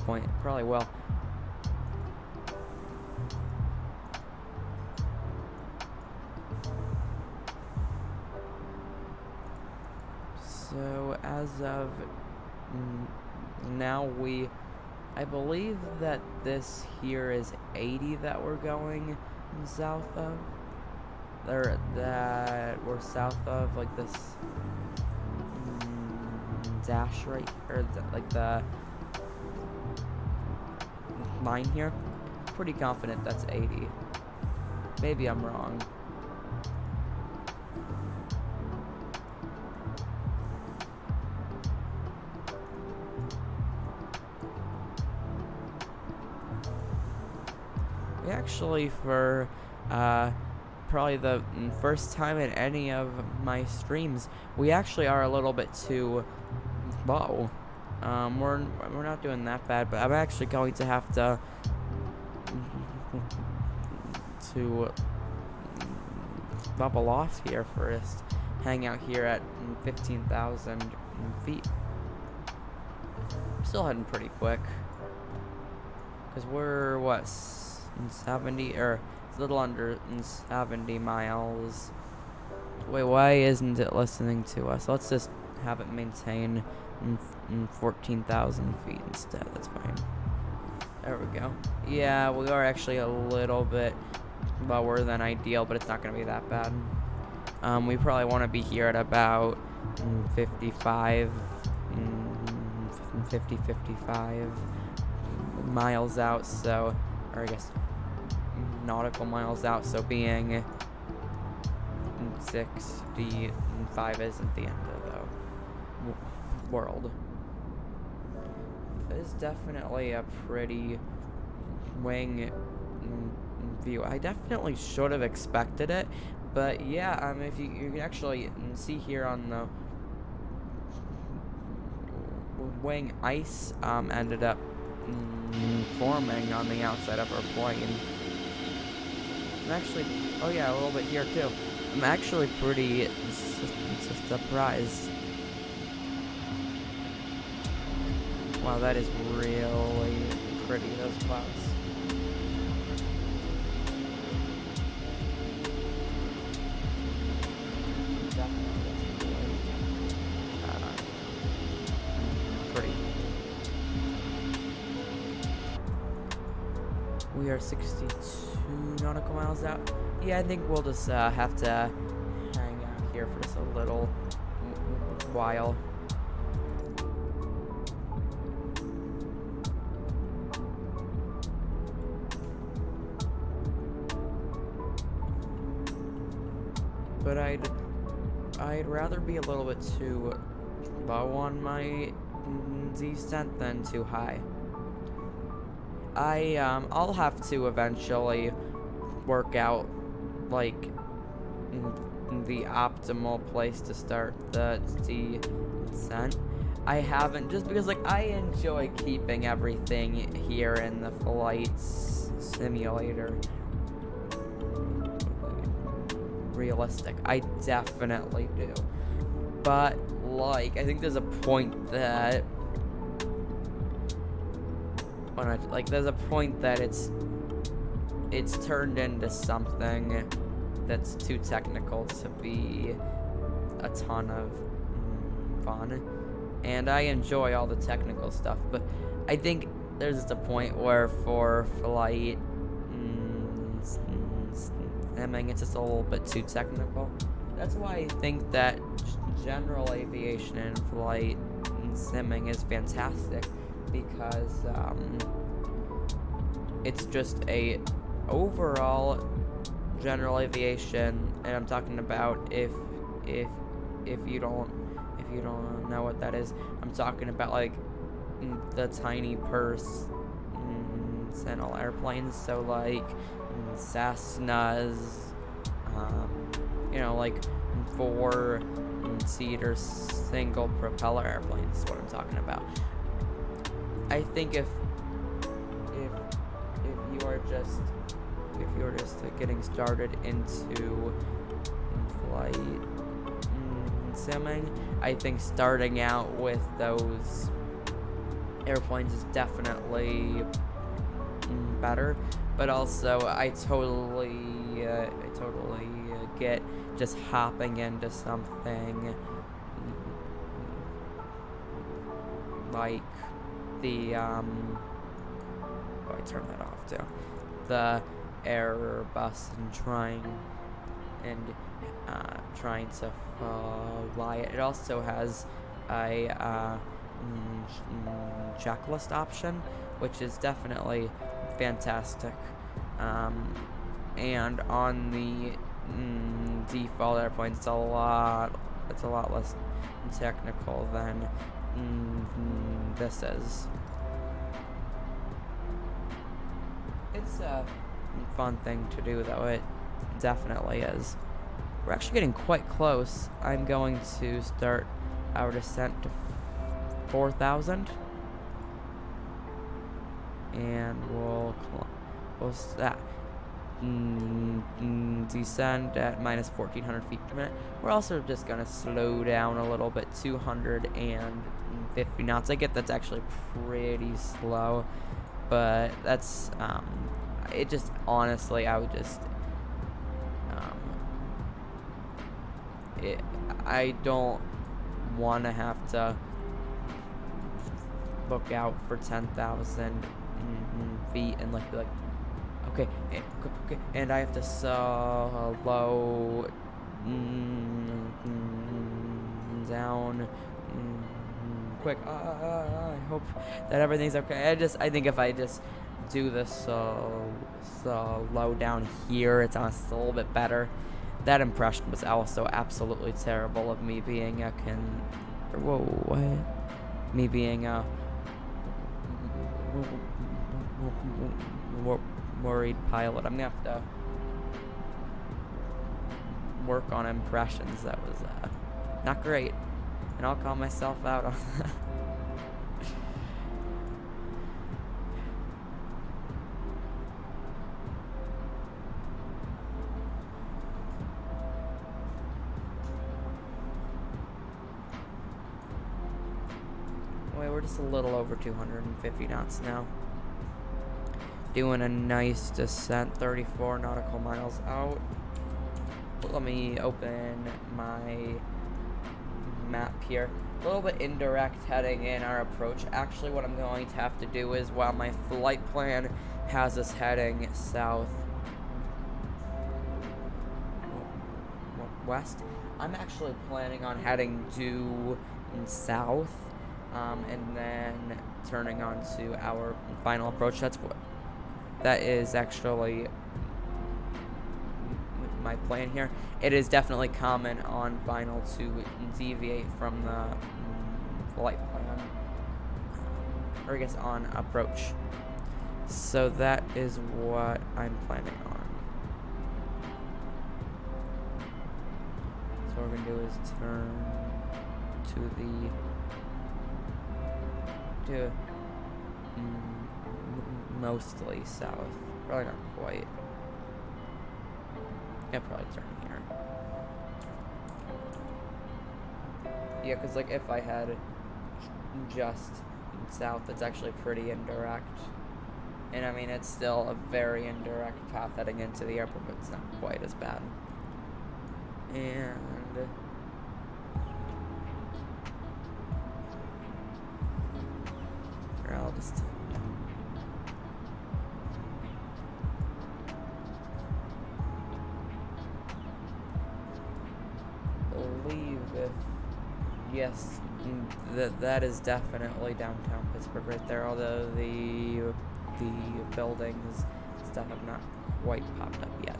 point. It probably will. So as of now, I believe that this here is 80 that we're going south of. that we're south of, like this dash right, or like the line here. Pretty confident that's 80. Maybe I'm wrong. We actually, for probably the first time in any of my streams, we actually are a little bit too low. We're not doing that bad, but I'm actually going to have to bubble off here first. Hang out here at 15,000 feet. Still heading pretty quick, because we're what, 70 or a little under 70 miles. Wait, why isn't it listening to us? Let's just have it maintain 14,000 feet instead. That's fine. There we go. Yeah, we are actually a little bit lower than ideal, but it's not going to be that bad. We probably want to be here at about 55 miles out, so, or I guess nautical miles out, so being 65 isn't the end of the world. It's definitely a pretty wing view. I definitely should have expected it, but yeah, if you can actually see here on the wing, ice ended up forming on the outside of our plane. I'm actually, oh yeah, a little bit here too. I'm actually pretty surprised. Wow, that is really pretty, those clouds. Pretty. We are 62 nautical miles out. Yeah, I think we'll just have to hang out here for just a little while. But I'd rather be a little bit too low on my descent than too high. I'll have to eventually work out like the optimal place to start the descent. I haven't, just because like I enjoy keeping everything here in the flight simulator realistic. I definitely do, but like I think there's a point that there's a point that it's turned into something that's too technical to be a ton of fun, and I enjoy all the technical stuff, but I think there's just a point where for flight simming, it's just a little bit too technical. That's why I think that general aviation and flight simming is fantastic, because it's just a overall general aviation, and I'm talking about if you don't know what that is, I'm talking about like the tiny personal airplanes, so like Cessnas, you know, like 4-seater single propeller airplanes is what I'm talking about. I think if you are just getting started into flight simming, I think starting out with those airplanes is definitely better. But also, I totally get just hopping into something like the I turn that off too. The Airbus, and trying and trying to fly it. It also has a checklist option, which is definitely fantastic. And on the default airplane, it's a lot less technical than this is. It's a fun thing to do, though. It definitely is. We're actually getting quite close. I'm going to start our descent to 4,000, and we'll descend at minus 1,400 feet per minute. We're also just gonna slow down a little bit, 250 knots. I get that's actually pretty slow, but that's it just honestly, I would just I don't want to have to look out for 10,000 feet and be like, okay, and I have to slow down quick. I hope that everything's okay. I think if I just do this slow down here, it's honestly a little bit better. That impression was also absolutely terrible of me being a worried pilot. I'm gonna have to work on impressions. That was not great, and I'll call myself out on that. We're just a little over 250 knots now. Doing a nice descent, 34 nautical miles out. Let me open my map here. A little bit indirect heading in our approach. Actually, what I'm going to have to do is, while my flight plan has us heading south west, I'm actually planning on heading due south. And then turning on to our final approach. That is actually my plan here. It is definitely common on final to deviate from the flight plan, or I guess on approach. So that is what I'm planning on. So what we're gonna do is turn to the mostly south. Probably not quite. Yeah, probably turn here. Yeah, because if I had just south, it's actually pretty indirect. And I mean, it's still a very indirect path heading into the airport, but it's not quite as bad. And I'll just believe if yes, that is definitely downtown Pittsburgh right there. Although the buildings stuff have not quite popped up yet.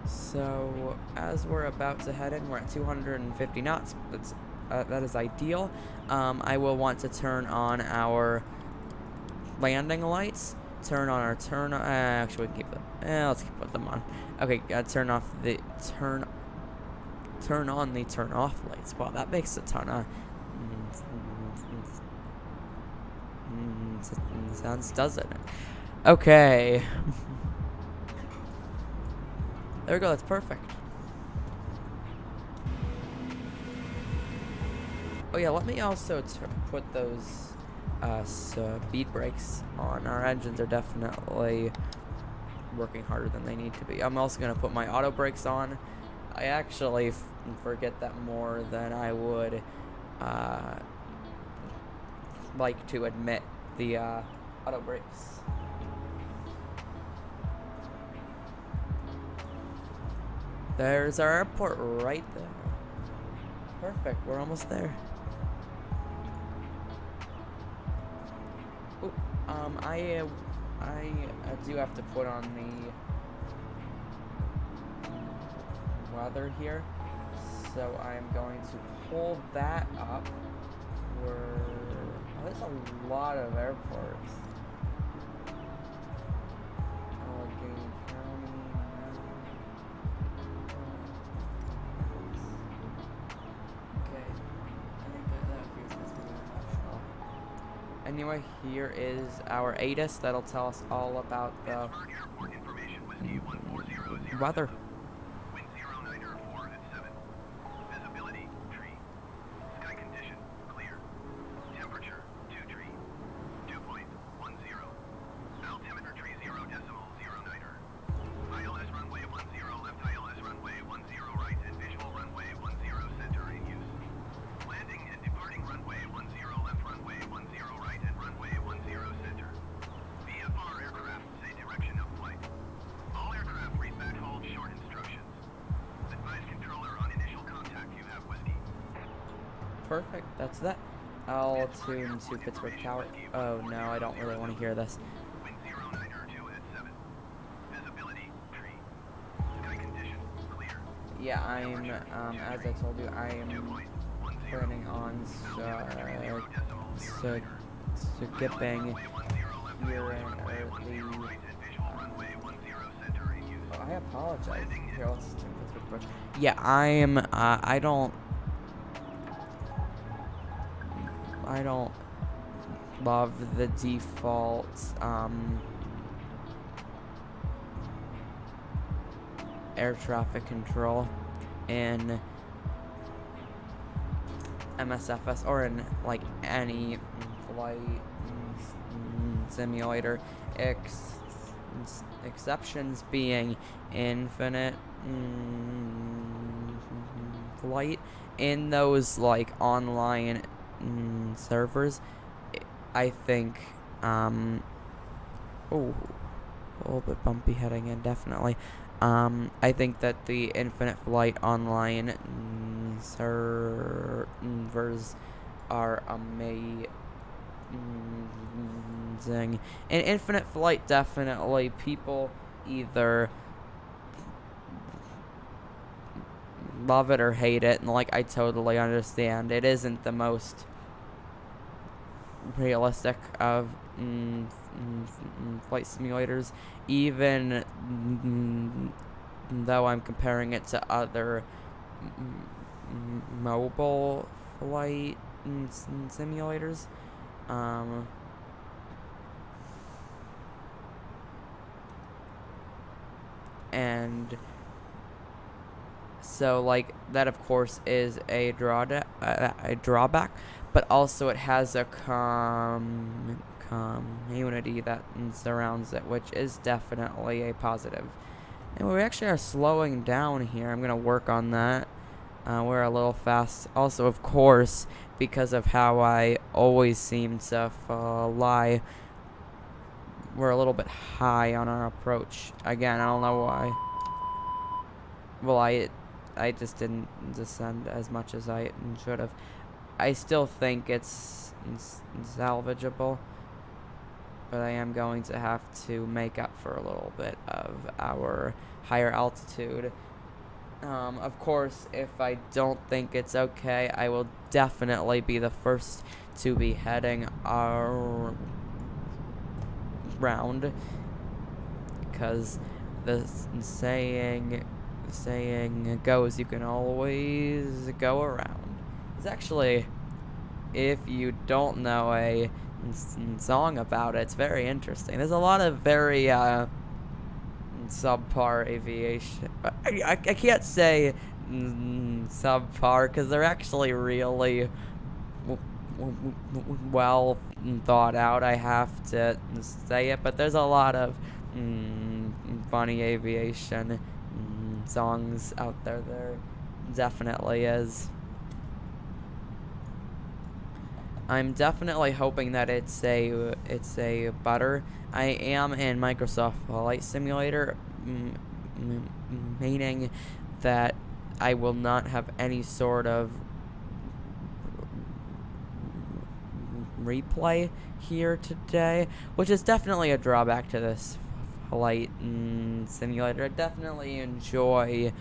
So as we're about to head in, we're at 250 knots. That is ideal. I will want to turn on our landing lights. Turn on our actually, we can keep them. Let's put them on. Okay, turn on the turn off lights. Wow, that makes a ton of sense, doesn't it? Okay. There we go, that's perfect. Oh yeah, let me also put those speed brakes on. Our engines are definitely working harder than they need to be. I'm also going to put my auto brakes on. I actually forget that more than I would like to admit. The auto brakes. There's our airport right there. Perfect, we're almost there. Ooh, I do have to put on the weather here, so I'm going to pull that up. There's a lot of airports. Allegheny County. Okay, I think that appears to be international. Anyway, here is our ATIS that'll tell us all about the weather. Wind 09 or 4 at 7. Visibility, tree. Sky condition, clear. Temperature, 2 tree. Dew point, 10. Altimeter tree 0.09er. ILS runway 10 left, ILS runway 10 right, and visual runway 10 center in use. Landing and departing runway 10 left, runway 10 right, and runway 10 center. VFR aircraft say direction of flight. All aircraft read back hold short instructions. Advise controller on initial contact you have whiskey. Perfect, that's that. I'll tune to Pittsburgh Tower. Oh no, I don't really want to hear this. Wind 09 or 2 at 7. Visibility, tree. Sky condition, clear. Yeah, I'm, as I told you, I am planning on skipping here in early. Oh, I apologize. Here, let's tune Pittsburgh. Yeah, I don't love the default air traffic control in MSFS or in like any flight simulator, exceptions being infinite flight. In those like online servers, I think oh, a little bit bumpy heading in, definitely. I think that the infinite flight online servers are amazing. In infinite flight, definitely people either love it or hate it, and like I totally understand. It isn't the most realistic of flight simulators, even though I'm comparing it to other mobile flight simulators. And so like that of course is a drawback, but also it has a community that surrounds it, which is definitely a positive. And we actually are slowing down here. I'm gonna work on that. We're a little fast. Also, of course, because of how I always seem to fly, we're a little bit high on our approach. Again, I don't know why. Well, I just didn't descend as much as I should have. I still think it's salvageable, but I am going to have to make up for a little bit of our higher altitude. Of course, if I don't think it's okay, I will definitely be the first to be heading around, because the saying goes, you can always go around. It's actually, if you don't know a song about it, it's very interesting. There's a lot of very subpar aviation. I can't say subpar because they're actually really well thought out. I have to say it, but there's a lot of funny aviation songs out there. There definitely is. I'm definitely hoping that it's a butter. I am in Microsoft Flight Simulator, meaning that I will not have any sort of replay here today, which is definitely a drawback to this flight simulator. I definitely enjoy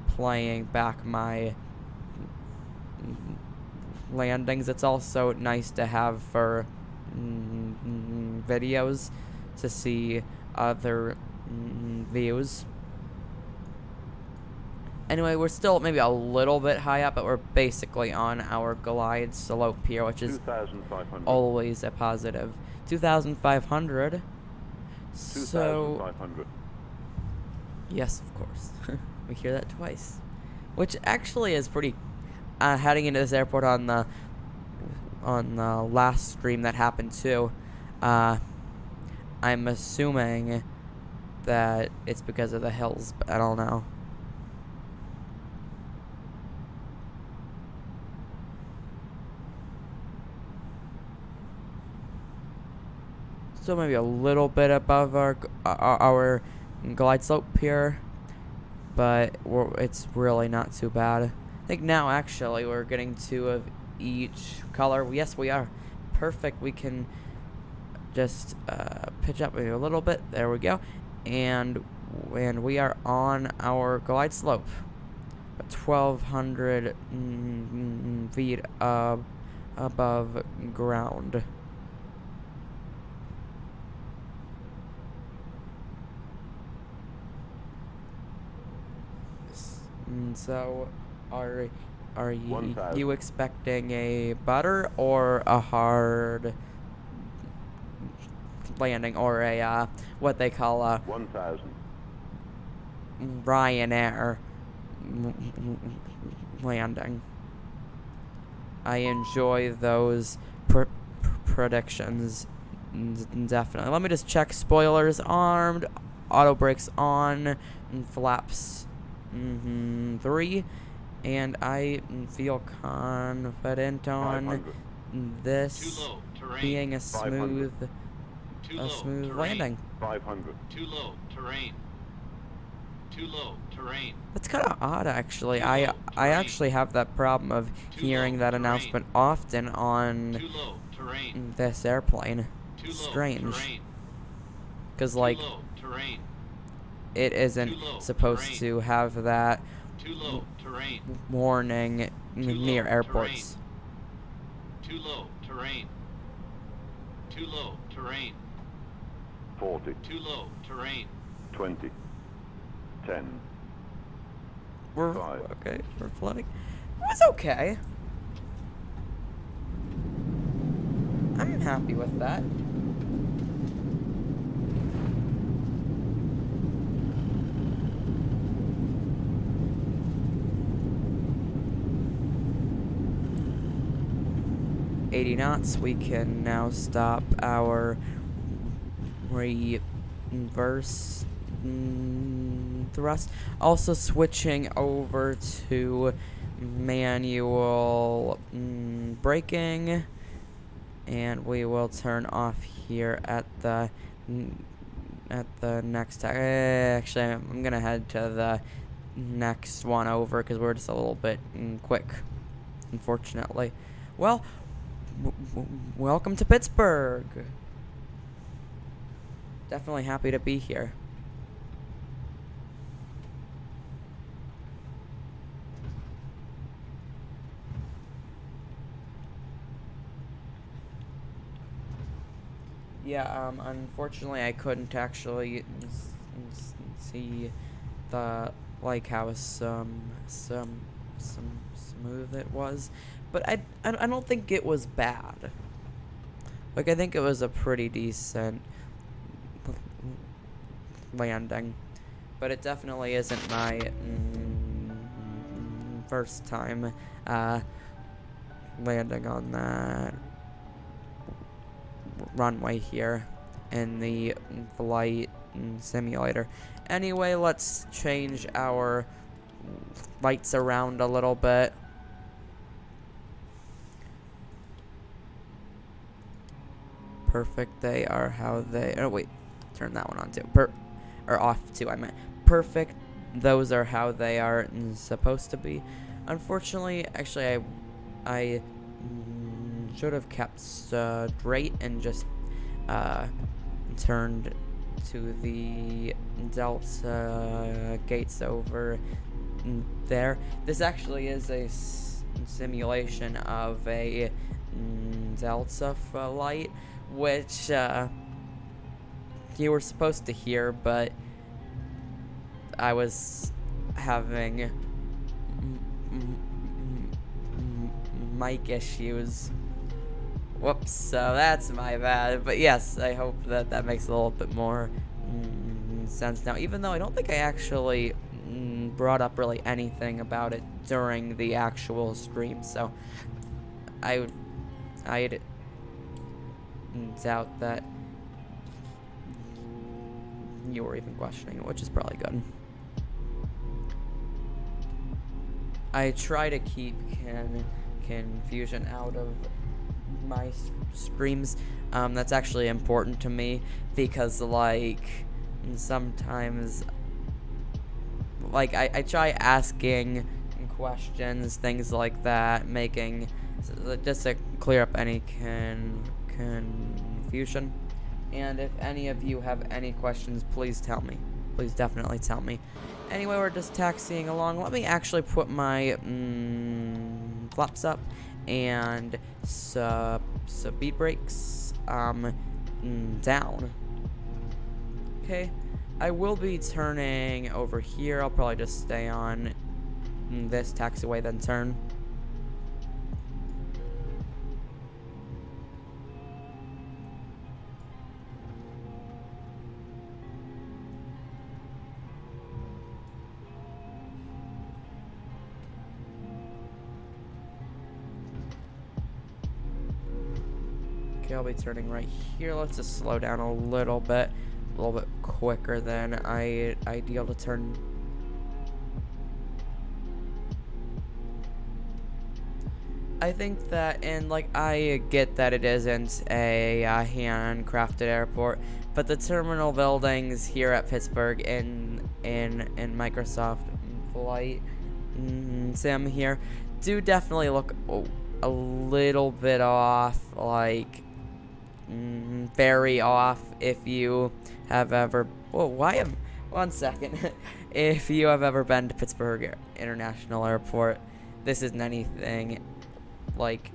playing back my landings. It's also nice to have for videos to see other views. Anyway, we're still maybe a little bit high up, but we're basically on our glide slope here, which is always a positive. 2,500. So, 2,500. yes, of course. We hear that twice. Which actually is pretty... heading into this airport on the last stream that happened too, I'm assuming that it's because of the hills, but I don't know. So maybe a little bit above our glide slope here, but it's really not too bad. I think now actually we're getting two of each color. Yes, we are. Perfect. We can just pitch up maybe a little bit. There we go. And we are on our glide slope. 1,200 feet above ground. So, are you expecting a butter or a hard landing, or a what they call a 1,000 Ryanair landing? I enjoy those predictions, definitely. Let me just check. Spoilers armed, auto brakes on, and flaps 3, and I feel confident on this being a smooth landing. 500. Too low terrain. Too low terrain. That's kind of odd, actually. I actually have that problem of hearing that announcement often on this airplane. Strange. Because, like, it isn't supposed to have that warning near airports. Too low terrain. Too low terrain. 40. Too low terrain. 20. 10. We're 5. okay. We're flooding. It was okay. I'm happy with that. .80 knots. We can now stop our reverse thrust. Also switching over to manual braking, and we will turn off here at the next. Actually, I'm gonna head to the next one over because we're just a little bit quick, unfortunately. Well, welcome to Pittsburgh. Definitely happy to be here. Yeah, unfortunately I couldn't actually see the, like, how smooth it was, but I don't think it was bad. Like, I think it was a pretty decent landing, but it definitely isn't my first time landing on that runway here in the flight simulator. Anyway, let's change our lights around a little bit. Perfect. They are how they. Oh wait, turn that one on too. Or off too. I meant perfect. Those are how they are supposed to be. Unfortunately, actually, I should have kept straight and just turned to the delta gates over there. This actually is a simulation of a delta flight, which you were supposed to hear, but I was having mic issues. Whoops, so that's my bad. But yes, I hope that that makes a little bit more sense now, even though I don't think I actually brought up really anything about it during the actual stream, so I'd doubt that you were even questioning it, which is probably good. I try to keep confusion out of my streams. That's actually important to me because, like, sometimes, like, I try asking questions, things like that, making just to clear up any confusion. And if any of you have any questions, please tell me. Please definitely tell me. Anyway, we're just taxiing along. Let me actually put my flaps up and speed brakes down. Okay, I will be turning over here. I'll probably just stay on this taxiway, then turn. Okay, I'll be turning right here. Let's just slow down a little bit quicker than ideal to turn. I think that, and like, I get that it isn't a handcrafted airport, but the terminal buildings here at Pittsburgh in Microsoft Flight Sim here do definitely look a little bit off, like very off. If you have ever, one second, if you have ever been to Pittsburgh International Airport, this isn't anything like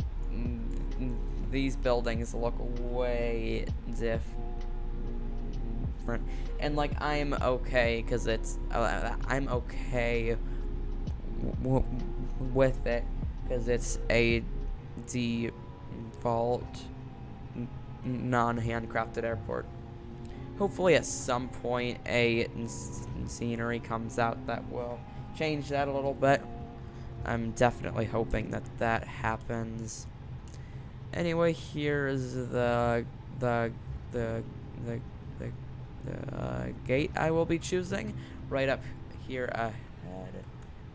these buildings look way different, and like I'm okay because it's I'm okay with it because it's a default non-handcrafted airport. Hopefully at some point a scenery comes out that will change that a little bit. I'm definitely hoping that that happens. Anyway, here's the gate I will be choosing right up here ahead.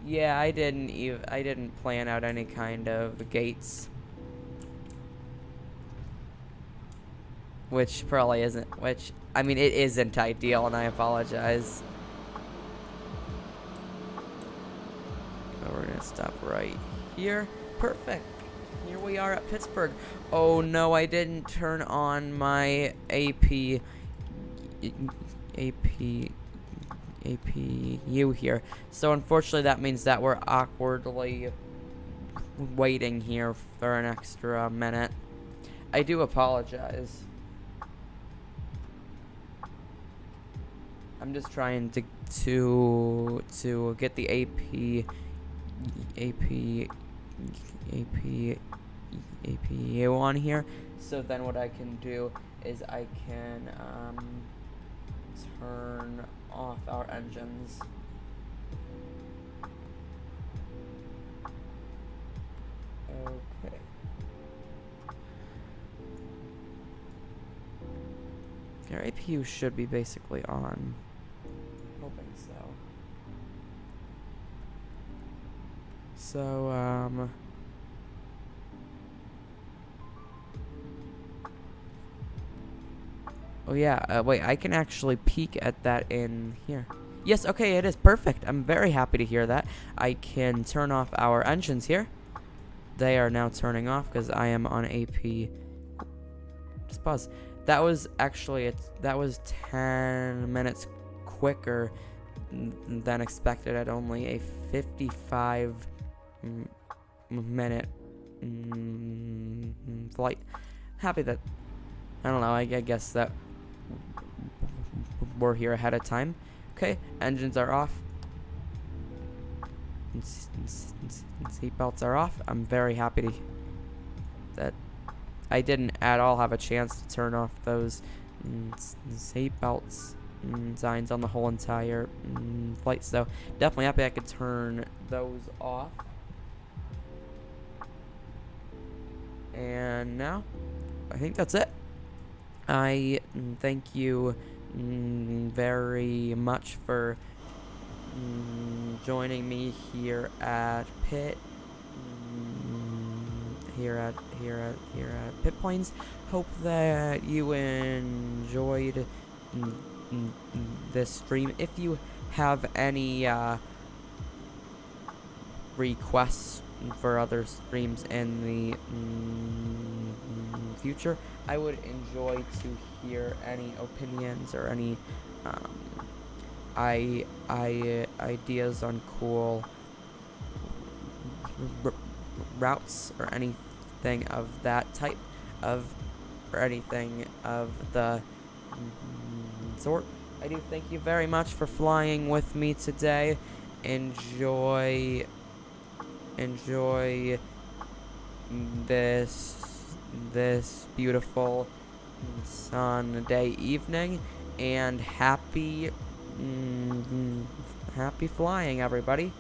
Yeah, I didn't plan out any kind of gates, which probably isn't. Which, I mean, it isn't ideal, and I apologize. We're gonna stop right here. Perfect. Here we are at Pittsburgh. Oh no, I didn't turn on my APU here. So unfortunately that means that we're awkwardly waiting here for an extra minute. I do apologize. I'm just trying to get the APU on here, so then what I can do is I can turn off our engines. Okay. Our APU should be basically on. Hoping so. So, oh yeah, wait, I can actually peek at that in here. Yes, okay, it is perfect. I'm very happy to hear that. I can turn off our engines here. They are now turning off because I am on AP. Just pause. That was actually, that was 10 minutes quicker than expected at only a 55 minute flight. Happy that, I don't know, I guess that we're here ahead of time. Okay, engines are off. Seatbelts are off. I'm very happy that I didn't at all have a chance to turn off those seatbelts signs on the whole entire flight. So definitely happy I could turn those off. And now, I think that's it. I thank you very much for joining me here at Pitt. Here at Pit Plains. Hope that you enjoyed this stream. If you have any requests for other streams in the future, I would enjoy to hear any opinions or any ideas on cool routes or anything of that type or anything of the sort. I do thank you very much for flying with me today. Enjoy this beautiful Sunday evening, and happy flying, everybody.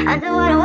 I do what I